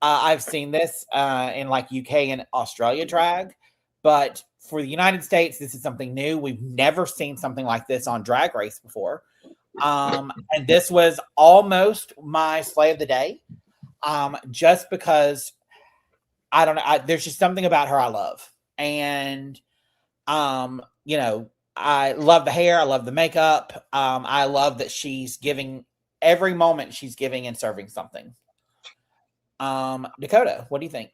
A: I've seen this in like UK and Australia drag, but for the United States, this is something new. We've never seen something like this on Drag Race before. And this was almost my slay of the day. Just because I don't know, there's just something about her I love. And I love the hair, I love the makeup. I love that she's giving every moment she's giving and serving something. Dakota, what do you think?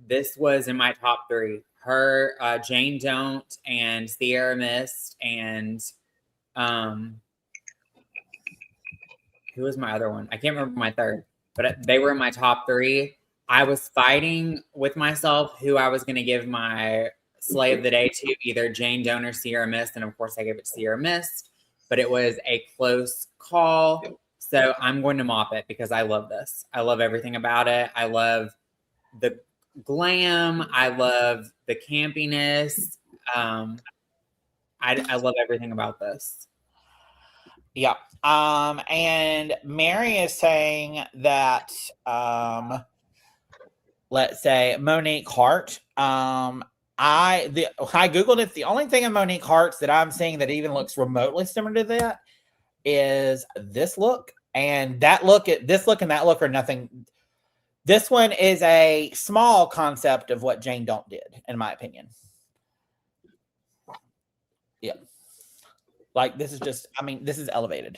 B: This was in my top 3. Her, Jane Don't, and Sierra Mist, and who was my other one? I can't remember my third, but they were in my top 3. I was fighting with myself who I was going to give my Slay of the Day to, either Jane Doe or Sierra Mist. And of course, I gave it to Sierra Mist, but it was a close call. So I'm going to mop it because I love this. I love everything about it. I love the glam. I love the campiness. I love everything about this.
A: Yeah. And Mary is saying that, let's say Monique Hart. I Googled it. The only thing in Monique Hart's that I'm seeing that even looks remotely similar to that is this look. And that look, this look and that look are nothing. This one is a small concept of what Jane Don't did, in my opinion. Yeah. Like, this is just, I mean, this is elevated.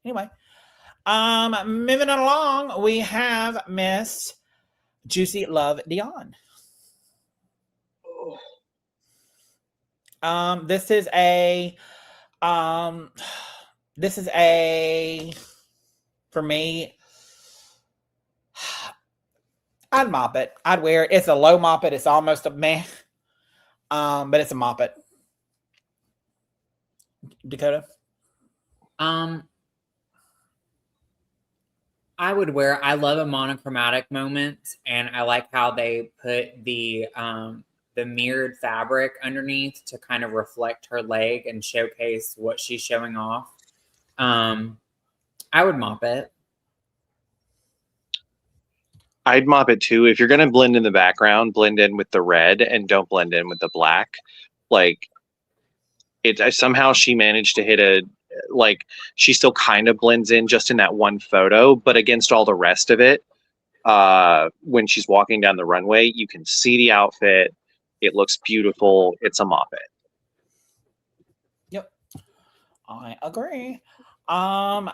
A: Anyway. Moving on along, we have Miss Juicy Love Dion. This is a for me, I'd mop it. I'd wear it. It's a low mop it. It's almost a meh. But it's a mop it. Dakota?
B: I would wear, I love a monochromatic moment, and I like how they put the mirrored fabric underneath to kind of reflect her leg and showcase what she's showing off. I would mop it.
C: I'd mop it too. If you're going to blend in the background, blend in with the red and don't blend in with the black. Like, somehow she managed to hit she still kind of blends in just in that one photo, but against all the rest of it, when she's walking down the runway, you can see the outfit. It looks beautiful. It's a mop it.
A: Yep. I agree.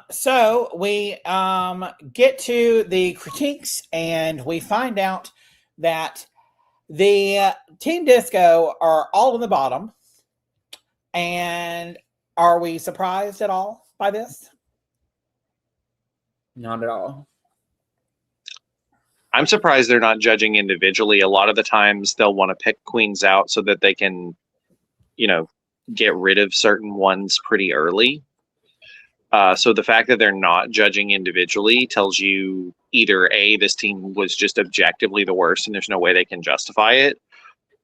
A: So we get to the critiques and we find out that the Team Disco are all in the bottom. And are we surprised at all by this?
B: Not at all.
C: I'm surprised they're not judging individually. A lot of the times they'll want to pick queens out so that they can, get rid of certain ones pretty early. So the fact that they're not judging individually tells you either A, this team was just objectively the worst and there's no way they can justify it,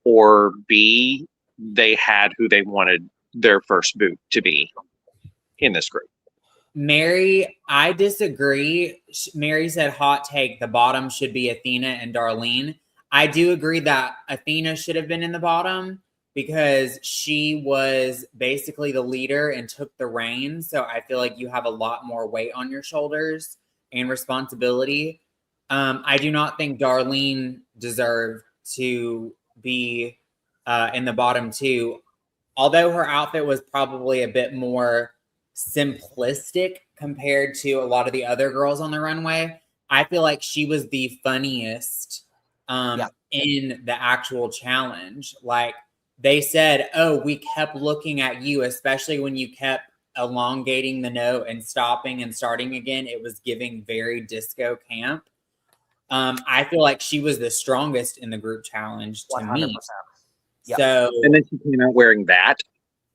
C: or B, they had who they wanted their first boot to be in this group.
B: Mary, I disagree. Mary said hot take, the bottom should be Athena and Darlene. I do agree that Athena should have been in the bottom because she was basically the leader and took the reins. So I feel like you have a lot more weight on your shoulders and responsibility. I do not think Darlene deserved to be in the bottom two, although her outfit was probably a bit more simplistic compared to a lot of the other girls on the runway. I feel like she was the funniest in the actual challenge. Like, they said, oh, we kept looking at you, especially when you kept elongating the note and stopping and starting again. It was giving very disco camp. I feel like she was the strongest in the group challenge to 100%. Me. Yep. So,
C: and then she came out wearing that.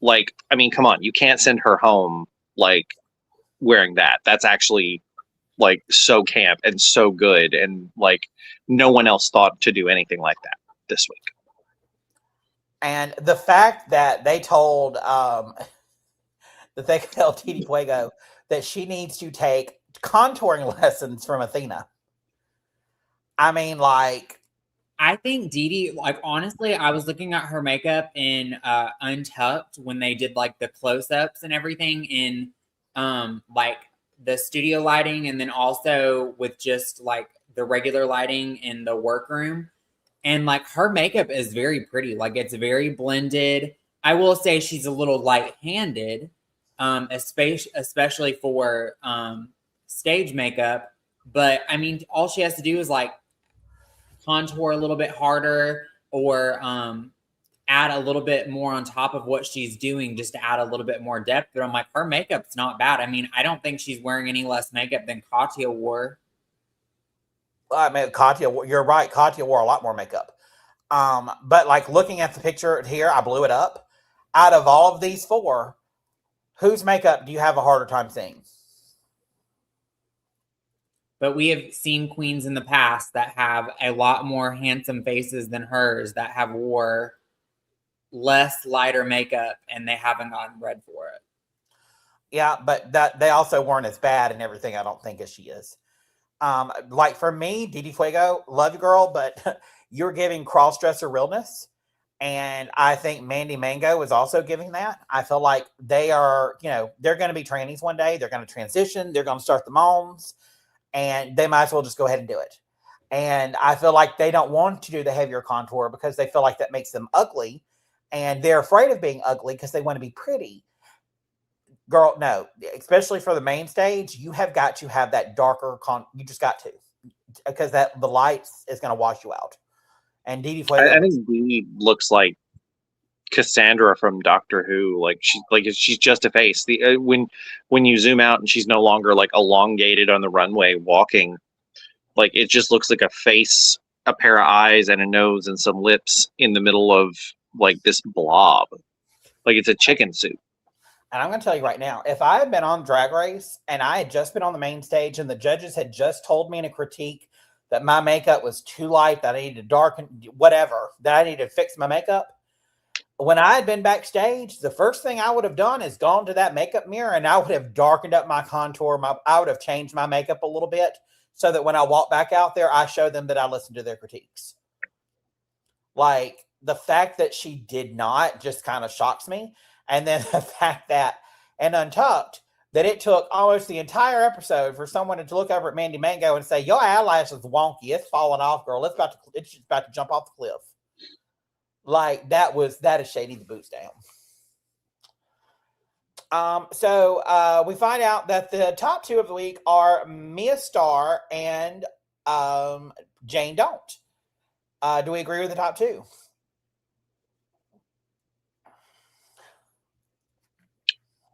C: Like, I mean, come on, you can't send her home like wearing that. That's actually like so camp and so good, and like no one else thought to do anything like that this week.
A: And the fact that they told Titi Fuego that she needs to take contouring lessons from Athena. I mean, like,
B: I think Didi, like, honestly, I was looking at her makeup in Untucked when they did like the close-ups and everything in like the studio lighting, and then also with just like the regular lighting in the workroom. And like her makeup is very pretty. Like, it's very blended. I will say she's a little light-handed, especially for stage makeup. But I mean, all she has to do is like contour a little bit harder, or add a little bit more on top of what she's doing just to add a little bit more depth. But I'm like, her makeup's not bad. I mean, I don't think she's wearing any less makeup than Katya wore.
A: I mean, Katya, you're right. Katya wore a lot more makeup. But like looking at the picture here, I blew it up. Out of all of these four, whose makeup do you have a harder time seeing?
B: But we have seen queens in the past that have a lot more handsome faces than hers that have wore less lighter makeup and they haven't gotten red for it.
A: Yeah, but that they also weren't as bad and everything, I don't think, as she is. Like for me, Didi Fuego, love you, girl, but you're giving cross-dresser realness. And I think Mandy Mango is also giving that. I feel like they are, they're going to be trannies one day. They're going to transition. They're going to start the moms. And they might as well just go ahead and do it. And I feel like they don't want to do the heavier contour because they feel like that makes them ugly. And they're afraid of being ugly because they want to be pretty. Girl, no, especially for the main stage, you have got to have that darker you just got to, because the lights is going to wash you out. And Didi Fuego,
C: I think Dee looks like Cassandra from Doctor Who. Like she's just a face. When you zoom out and she's no longer like elongated on the runway walking, like it just looks like a face, a pair of eyes, and a nose and some lips in the middle of like this blob. Like it's a chicken soup.
A: and I'm going to tell you right now, if I had been on Drag Race and I had just been on the main stage and the judges had just told me in a critique that my makeup was too light, that I needed to darken, whatever, that I needed to fix my makeup, when I had been backstage, the first thing I would have done is gone to that makeup mirror and I would have darkened up my contour. I would have changed my makeup a little bit so that when I walk back out there, I show them that I listened to their critiques. Like the fact that she did not just kind of shocks me. And then the fact that, and Untucked, that it took almost the entire episode for someone to look over at Mandy Mango and say, your eyelash is wonky. It's falling off, girl. It's just about to jump off the cliff. Like that is shady the boots down. So we find out that the top two of the week are Mia Starr and Jane Don't. Do we agree with the top two?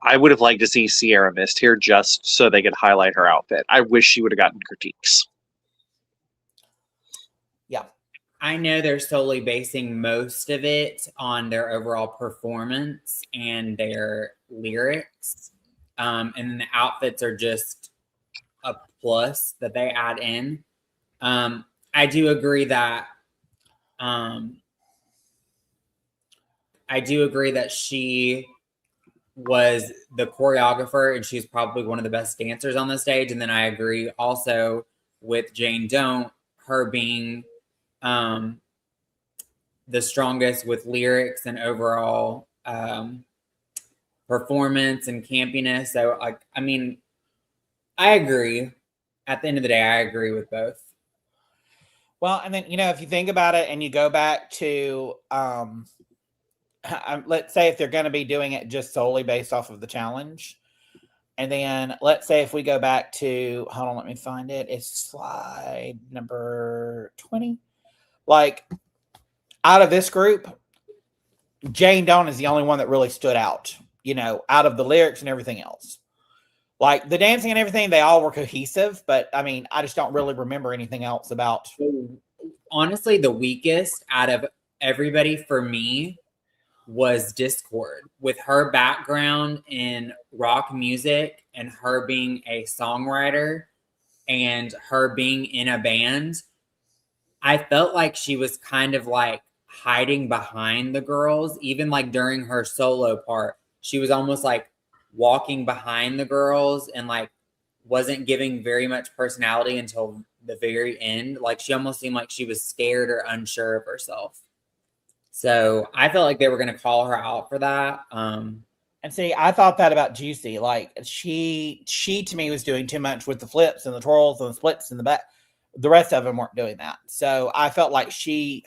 C: I would have liked to see Sierra Mist here just so they could highlight her outfit. I wish she would have gotten critiques.
A: Yeah.
B: I know they're solely basing most of it on their overall performance and their lyrics. And then the outfits are just a plus that they add in. I do agree that she was the choreographer and she's probably one of the best dancers on the stage. And then I agree also with Jane Don't, her being the strongest with lyrics and overall performance and campiness. So I agree. At the end of the day, I agree with both.
A: Well, and then, if you think about it and you go back to, let's say if they're going to be doing it just solely based off of the challenge. And then let's say if we go back to, hold on, let me find it. It's slide number 20. Like out of this group, Jane Don't is the only one that really stood out, out of the lyrics and everything else. Like the dancing and everything, they all were cohesive, but I just don't really remember anything else about.
B: Honestly, the weakest out of everybody for me was Discord. With her background in rock music and her being a songwriter and her being in a band, I felt like she was kind of like hiding behind the girls. Even like during her solo part, she was almost like walking behind the girls and like wasn't giving very much personality until the very end. Like she almost seemed like she was scared or unsure of herself. So I felt like they were going to call her out for that.
A: And see, I thought that about Juicy. Like she to me was doing too much with the flips and the twirls and the splits in the back. The rest of them weren't doing that. So I felt like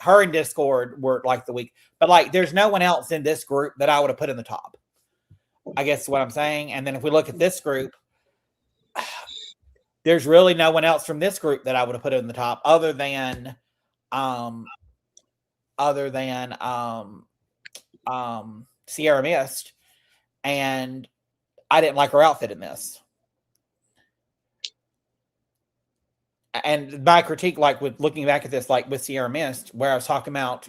A: her and Discord were like the weak. But like there's no one else in this group that I would have put in the top. I guess what I'm saying. And then if we look at this group, there's really no one else from this group that I would have put in the top other than Sierra Mist. And I didn't like her outfit in this. and my critique, like with looking back at this, like with Sierra Mist, where I was talking about,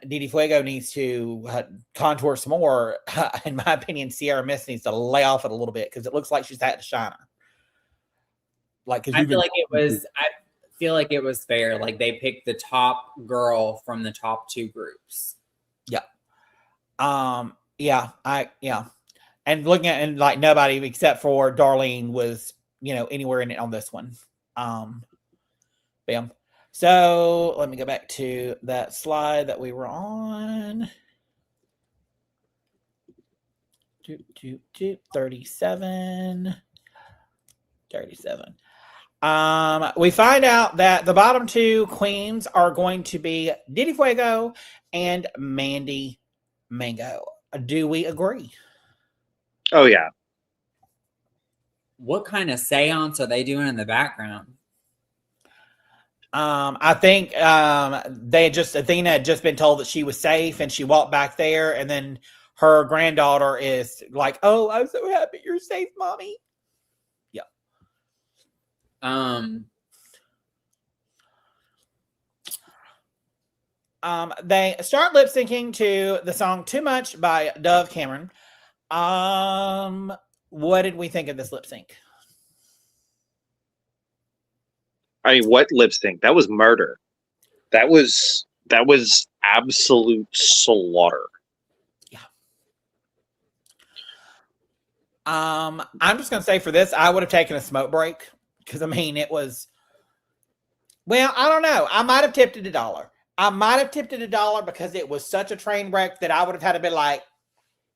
A: Didi Fuego needs to contour some more. In my opinion, Sierra Mist needs to lay off it a little bit because it looks like she's had to shine her. Like,
B: I feel like it was fair. Like they picked the top girl from the top two groups.
A: Yeah. And looking at, and like nobody except for Darlene was, anywhere in it on this one. Bam. So let me go back to that slide that we were on. 37. We find out that the bottom two queens are going to be Didi Fuego and Mandy Mango. Do we agree?
C: Oh, yeah.
B: What kind of seance are they doing in the background?
A: I think Athena had just been told that she was safe, and she walked back there, and then her granddaughter is like, "Oh, I'm so happy you're safe, mommy." Yeah. They start lip syncing to the song "Too Much" by Dove Cameron. What did we think of this lip sync?
C: I mean, what lip sync? That was murder. That was absolute slaughter.
A: Yeah. I'm just gonna say for this, I would have taken a smoke break because it was. Well, I don't know. I might have tipped it $1. I might have tipped it $1 because it was such a train wreck that I would have had to be like,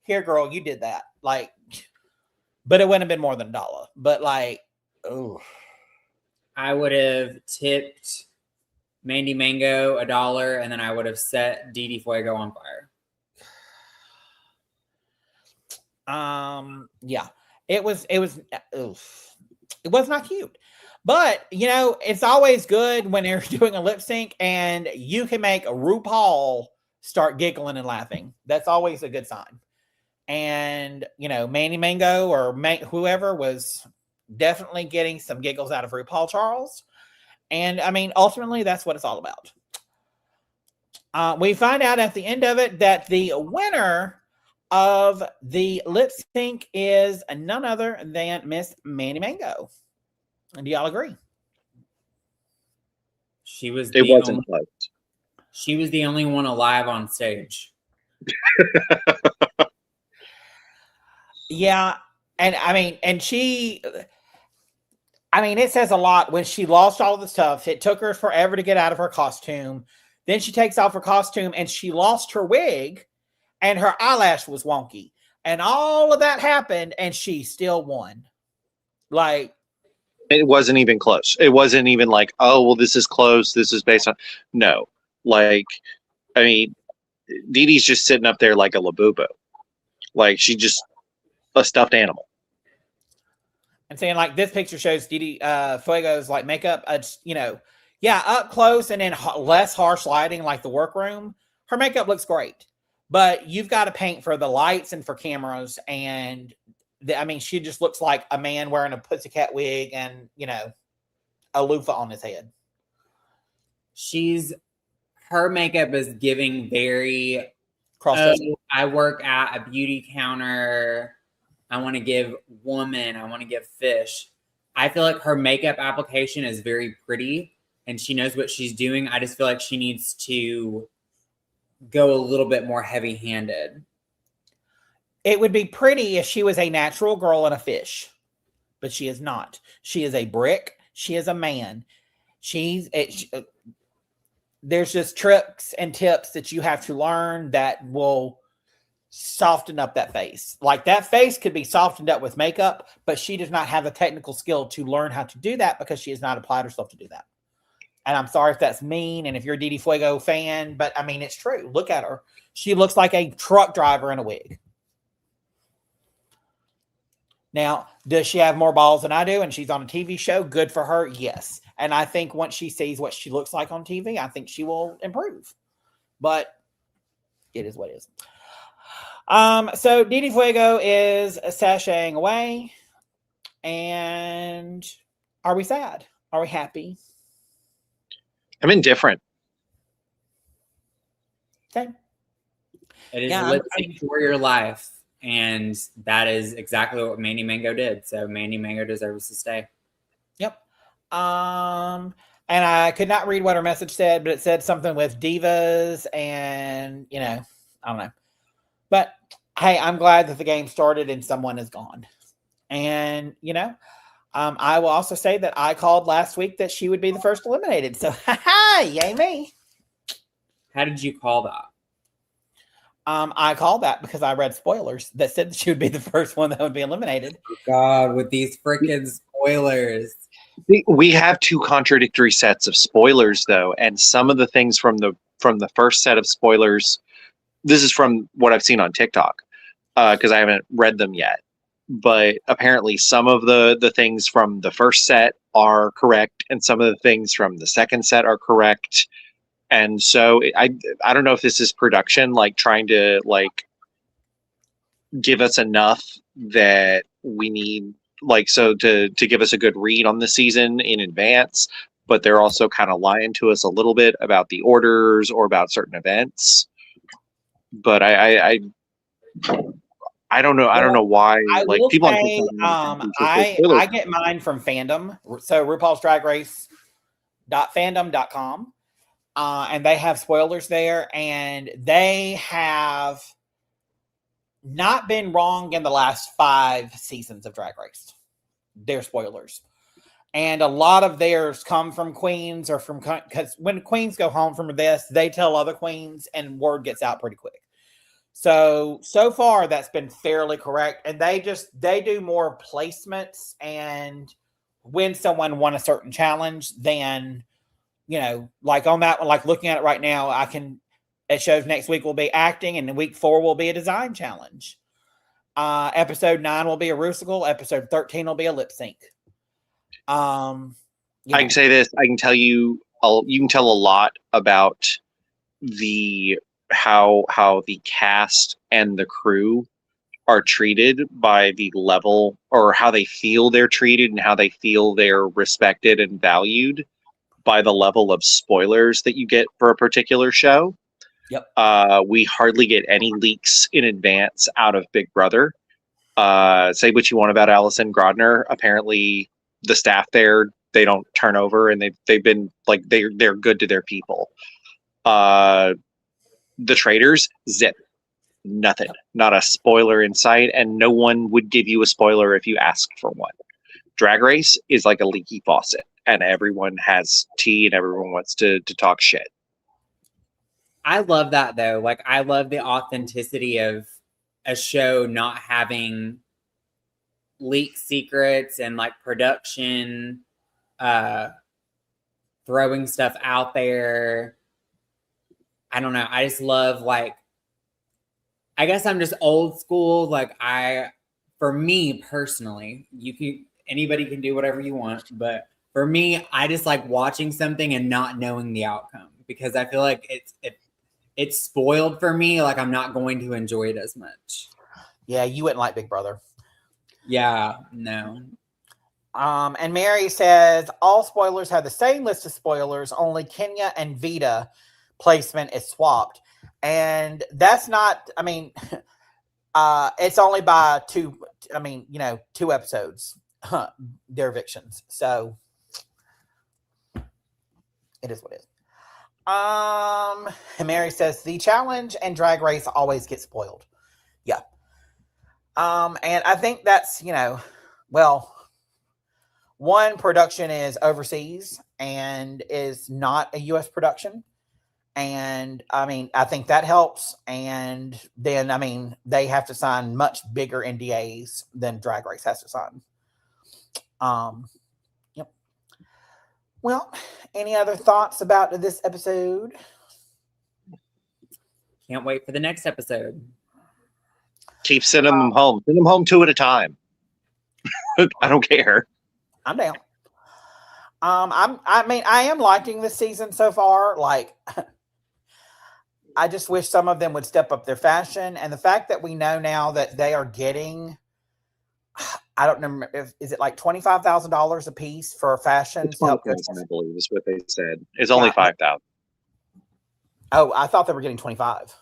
A: "Here, girl, you did that." Like, but it wouldn't have been more than $1. But like, oh.
B: I would have tipped Mandy Mango $1, and then I would have set Didi Fuego on fire.
A: Yeah, it was not cute, but it's always good when you're doing a lip sync and you can make RuPaul start giggling and laughing. That's always a good sign. And Mandy Mango or whoever was definitely getting some giggles out of RuPaul Charles. And ultimately that's what it's all about. We find out at the end of it that the winner of the lip sync is none other than Miss Mandy Mango. And do y'all agree?
B: She was
C: the
B: only one alive on stage.
A: Yeah. And it says a lot when she lost all of the stuff. It took her forever to get out of her costume. Then she takes off her costume and she lost her wig and her eyelash was wonky. And all of that happened and she still won. Like,
C: it wasn't even close. It wasn't even like, oh, well, this is close. This is based on. No. Like, Didi's just sitting up there like a Labubu. Like, she just a stuffed animal.
A: I'm saying, like, this picture shows Didi Fuego's like makeup, up close and in less harsh lighting, like the workroom. Her makeup looks great, but you've got to paint for the lights and for cameras. And she just looks like a man wearing a pussycat wig and a loofah on his head.
B: Her makeup is giving very. I work at a beauty counter. I want to give woman. I want to give fish. I feel like her makeup application is very pretty and she knows what she's doing. I just feel like she needs to go a little bit more heavy-handed.
A: It would be pretty if she was a natural girl and a fish, but she is not. She is a brick. She is a man. There's just tricks and tips that you have to learn that will soften up that face. Like, that face could be softened up with makeup, but she does not have the technical skill to learn how to do that because she has not applied herself to do that. And I'm sorry if that's mean and if you're a Didi Fuego fan, but it's true. Look at her. She looks like a truck driver in a wig. Now, does she have more balls than I do and she's on a TV show? Good for her, yes. And I think once she sees what she looks like on TV, I think she will improve. But it is what it is. So Didi Fuego is sashaying away. And are we sad? Are we happy?
C: I'm indifferent.
A: Okay.
B: It is
A: Yeah,
B: lip sync for your life. And that is exactly what Mandy Mango did. So Mandy Mango deserves to stay.
A: Yep. And I could not read what her message said, but it said something with divas and, I don't know. But hey, I'm glad that the game started and someone is gone. And, I will also say that I called last week that she would be the first eliminated. So, yay me.
B: How did you call that?
A: I called that because I read spoilers that said that she would be the first one that would be eliminated.
B: God, with these freaking spoilers.
C: We have two contradictory sets of spoilers, though, and some of the things from the first set of spoilers. This is from what I've seen on TikTok, because I haven't read them yet. But apparently, some of the things from the first set are correct, and some of the things from the second set are correct. And so I don't know if this is production, like trying to like give us enough that we need, like, so to give us a good read on the season in advance, but they're also kind of lying to us a little bit about the orders or about certain events. But I don't know. I don't know why.
A: I
C: Like
A: will
C: people on
A: say,
C: TikTok,
A: I get mine from fandom. So RuPaul's Drag Race.fandom.com. And they have spoilers there, and they have not been wrong in the last 5 seasons of Drag Race. They're spoilers. And a lot of theirs come from queens or from, because when queens go home from this, they tell other queens and word gets out pretty quick. So far that's been fairly correct. And they do more placements and when someone won a certain challenge than, like on that one, like looking at it right now, it shows next week will be acting and week 4 will be a design challenge. Episode 9 will be a rusical. Episode 13 will be a lip sync. I
C: can say this. I can tell you. You can tell a lot about how the cast and the crew are treated by the level, or how they feel they're treated and how they feel they're respected and valued by the level of spoilers that you get for a particular show.
A: Yep.
C: We hardly get any leaks in advance out of Big Brother. Say what you want about Allison Grodner. Apparently, the staff there, they don't turn over, and they've been like they're good to their people. The traders, zip, nothing, not a spoiler in sight, and no one would give you a spoiler if you asked for one. Drag Race is like a leaky faucet, and everyone has tea, and everyone wants to talk shit.
B: I love that though. Like, I love the authenticity of a show not having leak secrets and like production throwing stuff out there. I don't know. I just love, like, I guess I'm just old school. Like, for me personally, anybody can do whatever you want, but for me, I just like watching something and not knowing the outcome, because I feel like it's spoiled for me. Like, I'm not going to enjoy it as much.
A: Yeah, you wouldn't like Big Brother.
B: Yeah, no.
A: And Mary says all spoilers have the same list of spoilers, only Kenya and Vita placement is swapped. And that's not, I mean, it's only by 2 episodes, their evictions. So it is what it is. And Mary says the challenge and Drag Race always get spoiled. Yeah. And I think that's, one, production is overseas and is not a U.S. production. And I mean, I think that helps. And then, I mean, they have to sign much bigger NDAs than Drag Race has to sign. Yep. Well, any other thoughts about this episode?
B: Can't wait for the next episode.
C: Keep sending them home. Send them home 2 at a time. I don't care.
A: I'm down. I am liking this season so far. Like, I just wish some of them would step up their fashion. And the fact that we know now that they are getting, I don't remember if is it like $25,000 a piece for fashion
C: It's
A: to help
C: 5,000, I
A: coaches?
C: believe, is what they said. It's only
A: Yeah.
C: 5,000.
A: Oh, I thought they were getting 25.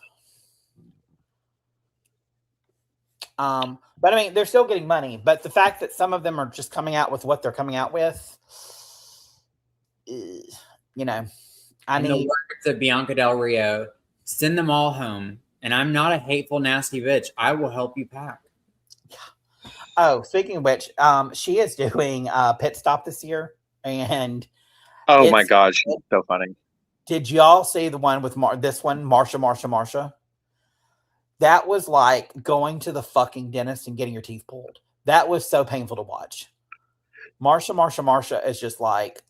A: But I mean, they're still getting money. But the fact that some of them are just coming out with what they're coming out with, you know,
B: In the words of Bianca Del Rio, send them all home. And I'm not a hateful, nasty bitch. I will help you pack.
A: Oh, speaking of which, she is doing Pit Stop this year, and
C: oh my gosh, she's so funny.
A: Did y'all see the one with this one, Marsha? That was like going to the fucking dentist and getting your teeth pulled. That was so painful to watch. Marsha is just like.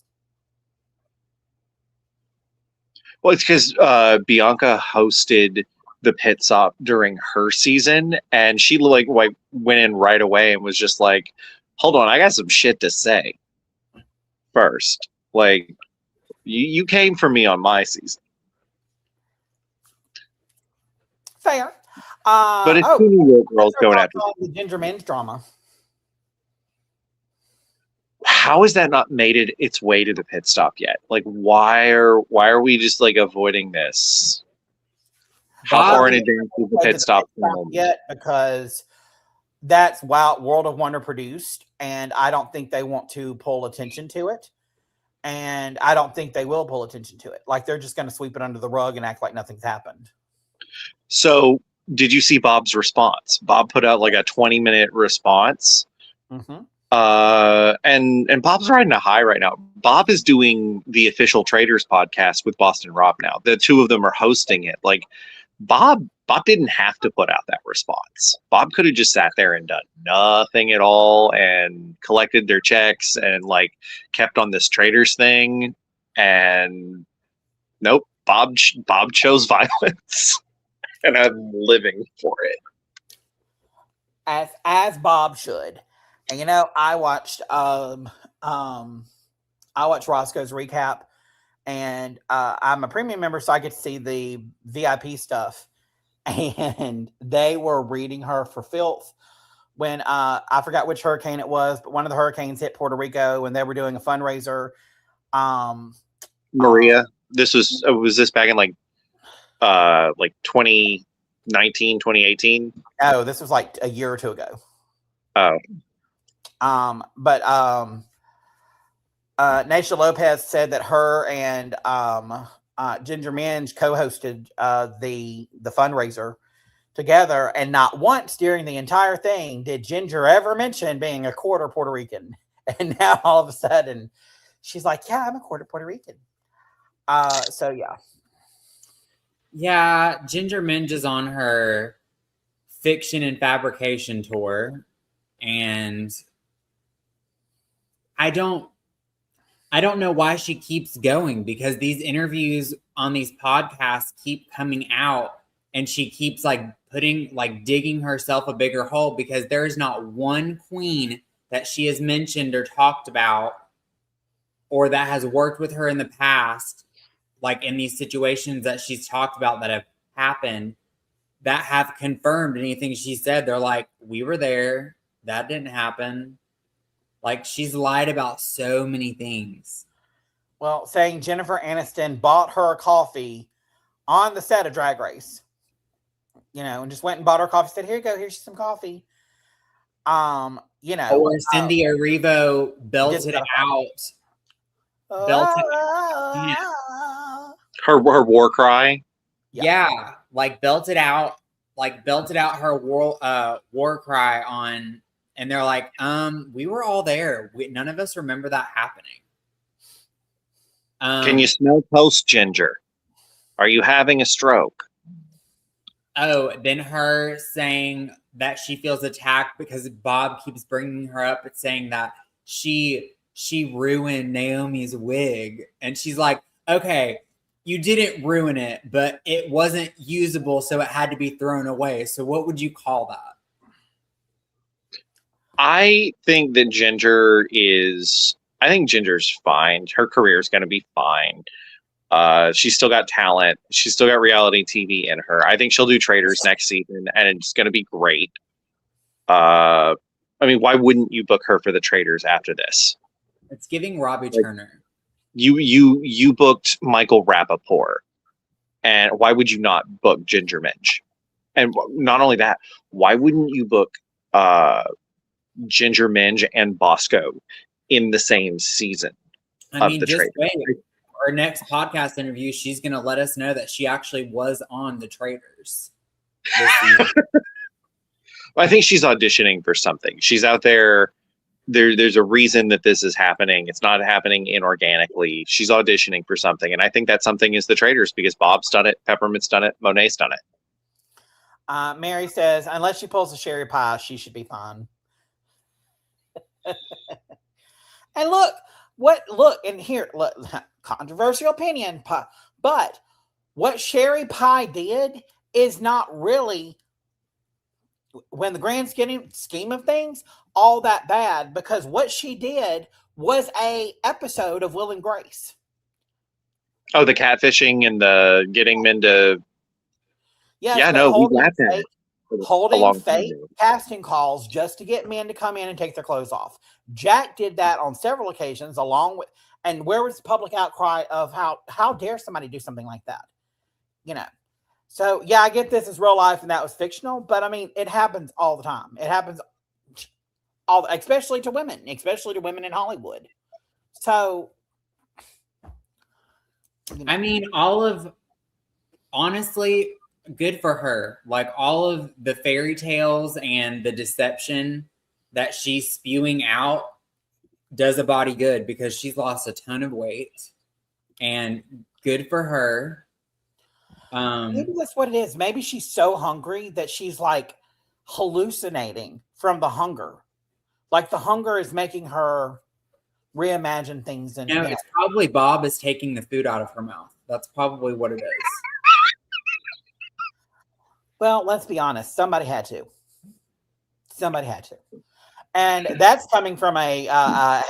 C: Well, it's because Bianca hosted the Pit Stop during her season, and she like went in right away and was just like, "Hold on, I got some shit to say first. Like, you came for me on my season."
A: Fair.
C: But it's two New York girls going after
A: the Ginger Minge drama.
C: How has that not made its way to the Pit Stop yet? Like, why are we just like avoiding this? How far in advance is the Pit Stop
A: yet? Because that's World of Wonder produced, and I don't think they want to pull attention to it. And I don't think they will pull attention to it. Like, they're just going to sweep it under the rug and act like nothing's happened.
C: So, did you see Bob's response? Bob put out like a 20-minute response.
A: Mm-hmm.
C: And Bob's riding a high right now. Bob is doing the official Traders podcast with Boston Rob now. The two of them are hosting it. Like, Bob didn't have to put out that response. Bob could have just sat there and done nothing at all and collected their checks and like kept on this Traders thing. And nope, Bob chose violence, and I'm living for it.
A: As Bob should. And I watched Roscoe's recap, and I'm a premium member, so I get to see the VIP stuff. And they were reading her for filth when I forgot which hurricane it was, but one of the hurricanes hit Puerto Rico, and they were doing a fundraiser.
C: Maria, was this back in like 2019, 2018?
A: Oh, this was like a year or two ago.
C: Oh.
A: But Naisha Lopez said that her and Ginger Minge co-hosted the fundraiser together, and not once during the entire thing did Ginger ever mention being a quarter Puerto Rican. And now all of a sudden she's like, yeah, I'm a quarter Puerto Rican. So yeah.
B: Yeah, Ginger Minge is on her fiction and fabrication tour, and I don't know why she keeps going, because these interviews on these podcasts keep coming out, and she keeps digging herself a bigger hole, because there is not one queen that she has mentioned or talked about or that has worked with her in the past, like in these situations that she's talked about that have happened, that have confirmed anything she said. They're like, we were there, that didn't happen. Like, she's lied about so many things.
A: Well, saying Jennifer Aniston bought her coffee on the set of Drag Race, and just went and bought her coffee. Said, "Here you go. Here's some coffee." Or
B: Cindy Erivo belted out.
C: Her war cry.
B: Yeah, belted out her war cry on. And they're like, we were all there. None of us remember that happening.
C: Can you smell toast, Ginger? Are you having a stroke?
B: Oh, then her saying that she feels attacked because Bob keeps bringing her up and saying that she ruined Naomi's wig. And she's like, okay, you didn't ruin it, but it wasn't usable, so it had to be thrown away. So what would you call that?
C: I think Ginger's fine. Her career is going to be fine. She's still got talent. She's still got reality TV in her. I think she'll do Traders next season, and it's going to be great. I mean, why wouldn't you book her for the Traitors after this?
B: It's giving Robbie Turner.
C: You booked Michael Rappaport, and why would you not book Ginger Minj? And not only that, why wouldn't you book Ginger Minj and Bosco in the same season of the Traitors?
B: Wait. Our next podcast interview, she's going to let us know that she actually was on the Traitors this season.
C: I think she's auditioning for something. She's out there. There's a reason that this is happening. It's not happening inorganically. She's auditioning for something. And I think that something is the Traitors, because Bob's done it, Peppermint's done it, Monet's done it.
A: Mary says, unless she pulls a Sherry Pie, she should be fine. And look, controversial opinion, but what Sherry Pie did is not really, when the grand scheme of things, all that bad, because what she did was a episode of Will and Grace.
C: Oh, the catfishing and the getting men to...
A: Yes,
C: yeah, no, we got that.
A: Holding fake casting calls just to get men to come in and take their clothes off. Jack did that on several occasions, along with, and where was the public outcry of how dare somebody do something like that? You know. So yeah, I get this is real life and that was fictional, but I mean, it happens all the time. It happens especially to women in Hollywood. So,
B: you know. I mean, honestly, good for her. Like, all of the fairy tales and the deception that she's spewing out does a body good, because she's lost a ton of weight, and good for her.
A: Maybe that's what it is. Maybe she's so hungry that she's like hallucinating from the hunger. Like the hunger is making her reimagine things. And
B: it's probably Bob is taking the food out of her mouth. That's probably what it is.
A: Well, let's be honest. Somebody had to. And that's coming from a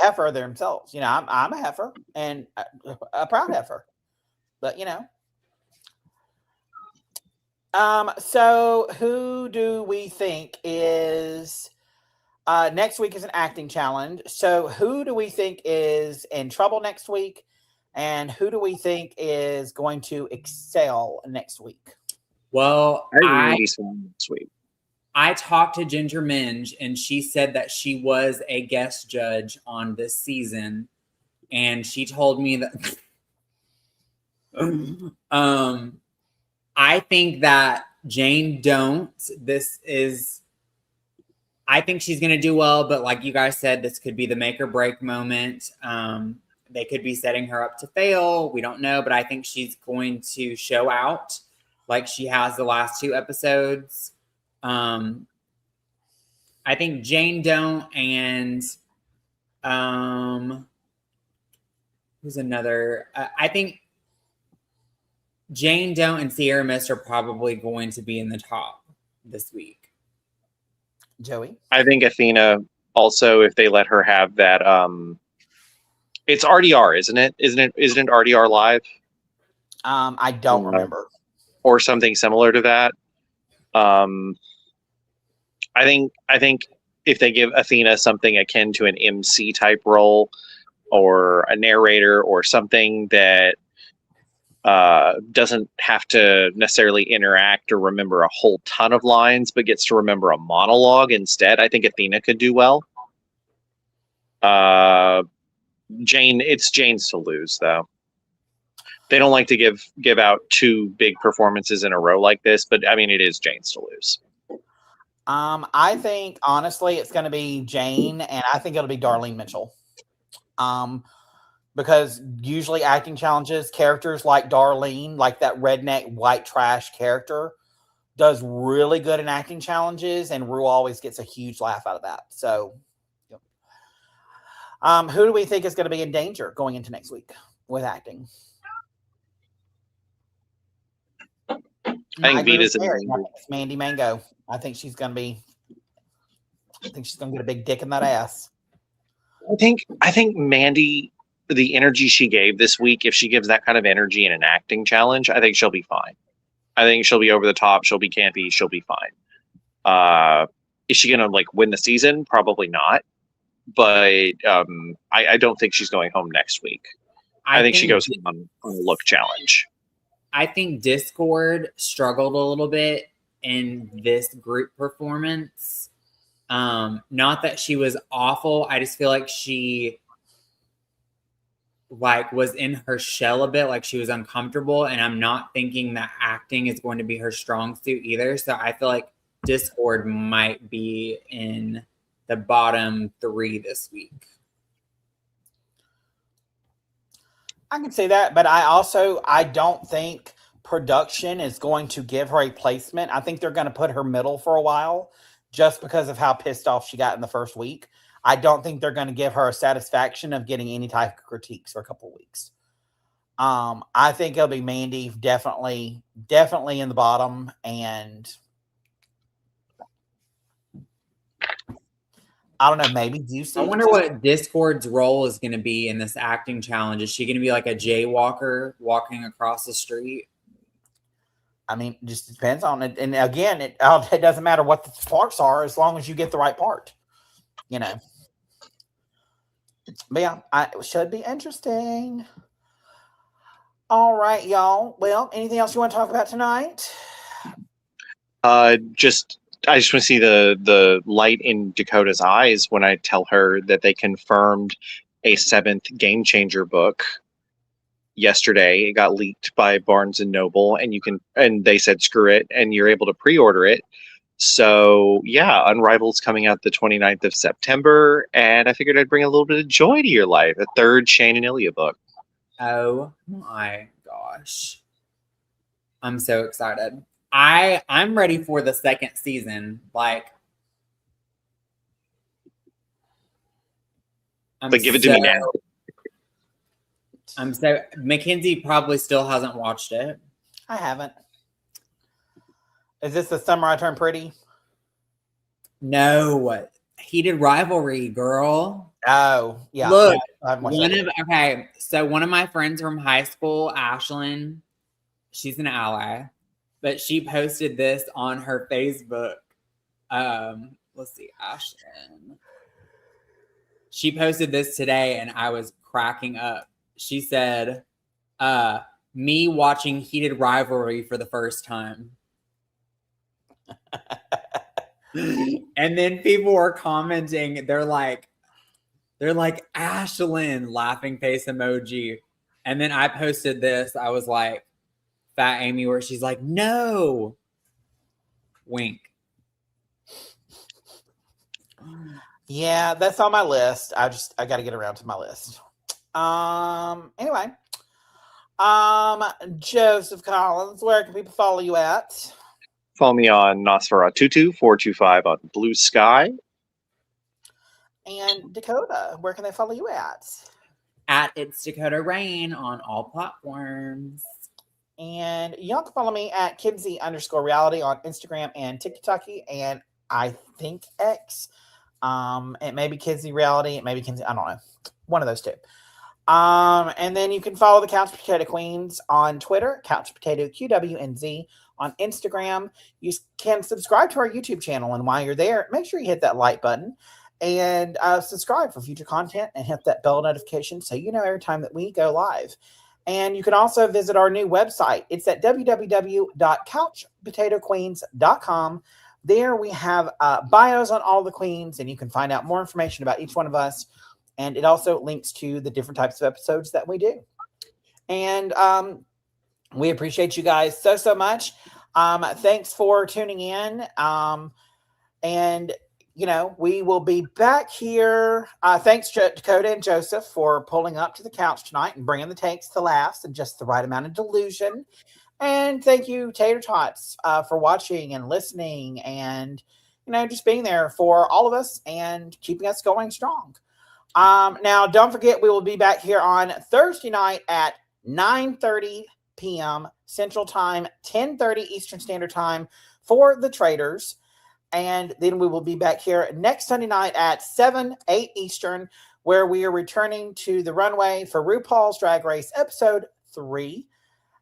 A: heifer themselves. You know, I'm a heifer, and a proud heifer. But, you know. So who do we think is next week is an acting challenge. So who do we think is in trouble next week? And who do we think is going to excel next week?
B: Well,
C: sweet.
B: I talked to Ginger Minj, and she said that she was a guest judge on this season, and she told me that I think that Jane don't. I think she's going to do well, but like you guys said, this could be the make or break moment. They could be setting her up to fail. We don't know, but I think she's going to show out like she has the last 2 episodes. I think Jane don't, and who's another? I think Jane don't and Sierra Mist are probably going to be in the top this week.
A: Joey?
C: I think Athena also, if they let her have that, it's RDR, isn't it? Isn't it RDR Live?
A: I don't remember.
C: Or something similar to that. I think if they give Athena something akin to an MC type role, or a narrator, or something that doesn't have to necessarily interact or remember a whole ton of lines, but gets to remember a monologue instead, I think Athena could do well. It's Jane's to lose, though. They don't like to give out 2 big performances in a row like this, but I mean, it is Jane's to lose.
A: I think honestly it's going to be Jane, and I think it'll be Darlene Mitchell. Because usually acting challenges, characters like Darlene, like that redneck white trash character, does really good in acting challenges, and Ru always gets a huge laugh out of that. So, who do we think is going to be in danger going into next week with acting?
C: I think Vita's in
A: danger. It's Mandy Mango. I think she's going to get a big dick in that ass.
C: I think Mandy, the energy she gave this week, if she gives that kind of energy in an acting challenge, I think she'll be fine. I think she'll be over the top. She'll be campy. She'll be fine. Is she going to like win the season? Probably not. But I don't think she's going home next week. I think she goes on a look challenge.
B: I think Discord struggled a little bit in this group performance. Not that she was awful. I just feel like she like was in her shell a bit, like she was uncomfortable. And I'm not thinking that acting is going to be her strong suit either. So I feel like Discord might be in the bottom 3 this week.
A: I can say that, but I don't think production is going to give her a placement. I think they're going to put her middle for a while just because of how pissed off she got in the first week. I don't think they're going to give her a satisfaction of getting any type of critiques for a couple of weeks. I think it'll be Mandy definitely in the bottom, and I don't know, maybe Juicy.
B: I wonder what Discord's role is going to be in this acting challenge. Is she going to be like a jaywalker walking across the street?
A: I mean, it just depends on it. And again, it doesn't matter what the parts are as long as you get the right part, you know. But yeah, it should be interesting. All right, y'all. Well, anything else you want to talk about tonight?
C: I just want to see the light in Dakota's eyes when I tell her that they confirmed a 7th Game Changer book yesterday. It got leaked by Barnes and Noble, and they said screw it, and you're able to pre-order it. So yeah, Unrival's coming out the 29th of September, and I figured I'd bring a little bit of joy to your life. A 3rd Shane and Ilya book.
B: Oh my gosh. I'm so excited. I'm ready for the 2nd season. Like,
C: but give it to me now.
B: Mackenzie probably still hasn't watched it.
A: I haven't. Is this the Summer I Turned Pretty?
B: No. Heated Rivalry, girl.
A: Oh, yeah.
B: Look,
A: yeah,
B: so one of my friends from high school, Ashlyn, she's an ally, but she posted this on her Facebook. Let's see, Ashlyn. She posted this today and I was cracking up. She said, me watching Heated Rivalry for the first time. And then people were commenting, they're like Ashlyn, laughing face emoji. And then I posted this. I was like, Fat Amy, where she's like, no. Wink.
A: Yeah, that's on my list. I got to get around to my list. Anyway. Joseph Collins, where can people follow you at?
C: Follow me on Nosferatu425 on Blue Sky.
A: And Dakota, where can they follow you at?
B: At It's Dakota Rain on all platforms.
A: And y'all can follow me at Kinsey_reality on Instagram and TikTok, and I think X. It may be Kinsey Reality, it may be Kinsey, I don't know. One of those two. And then you can follow the Couch Potato Queens on Twitter, Couch Potato QWNZ on Instagram. You can subscribe to our YouTube channel, and while you're there, make sure you hit that like button and subscribe for future content and hit that bell notification so you know every time that we go live. And you can also visit our new website. It's at www.couchpotatoqueens.com. There we have bios on all the queens, and you can find out more information about each one of us. And it also links to the different types of episodes that we do. And we appreciate you guys so much. Thanks for tuning in. And, you know, we will be back here. Thanks, Dakota and Joseph, for pulling up to the couch tonight and bringing the takes to laughs and just the right amount of delusion. And thank you, Tater Tots, for watching and listening and, you know, just being there for all of us and keeping us going strong. Now, don't forget, we will be back here on Thursday night at 9:30 p.m. Central Time, 10:30 Eastern Standard Time for the Traders. And then we will be back here next Sunday night at 8 Eastern, where we are returning to the runway for RuPaul's Drag Race Episode 3.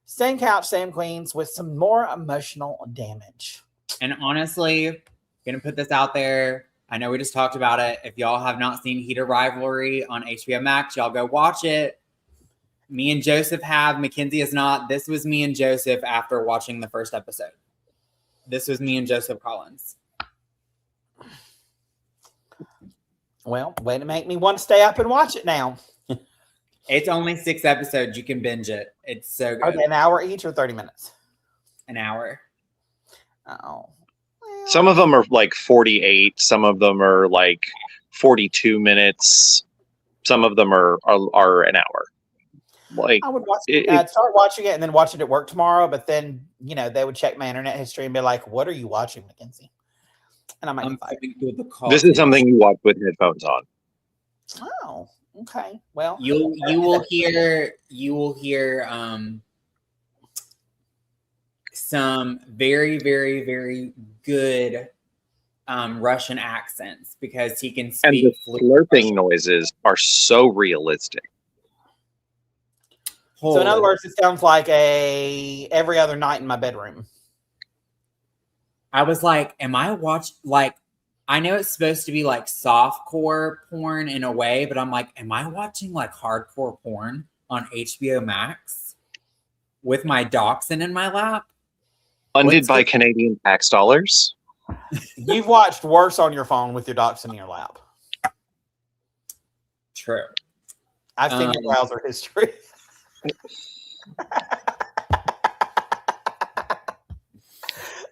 A: Same couch, same queens, with some more emotional damage.
B: And honestly, Gonna put this out there. I know we just talked about it. If y'all have not seen Heat of Rivalry on HBO Max, y'all go watch it. Me and Joseph have. Mackenzie is not. This was me and Joseph after watching the first episode. This was me and Joseph Collins.
A: Well, way to make me want to stay up and watch it now.
B: It's only 6 episodes. You can binge it. It's so good.
A: Okay, an hour each or 30 minutes?
B: An hour.
A: Oh. Well,
C: Some of them are like 48. Some of them are like 42 minutes. Some of them are an hour. Like
A: I would watch I'd start watching it and then watch it at work tomorrow, but then, you know, they would check my internet history and be like, what are you watching, Mackenzie? And I might
C: this is something you watch with headphones on.
A: Oh, okay. Well,
B: you will hear some very, very, very good Russian accents because he can speak.
C: And the slurping noises are so realistic.
A: So in other words, it sounds like every other night in my bedroom.
B: I was like, am I I know it's supposed to be like softcore porn in a way, but I'm like, am I watching like hardcore porn on HBO Max with my dachshund in my lap?
C: Funded by Canadian tax dollars?
A: You've watched worse on your phone with your dachshund in your lap.
B: True.
A: I've seen your browser history.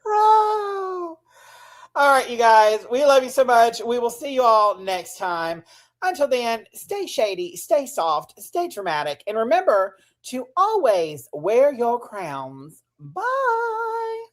A: Oh. All right, you guys. We love you so much. We will see you all next time. Until then, stay shady, stay soft, stay dramatic, and remember to always wear your crowns. Bye.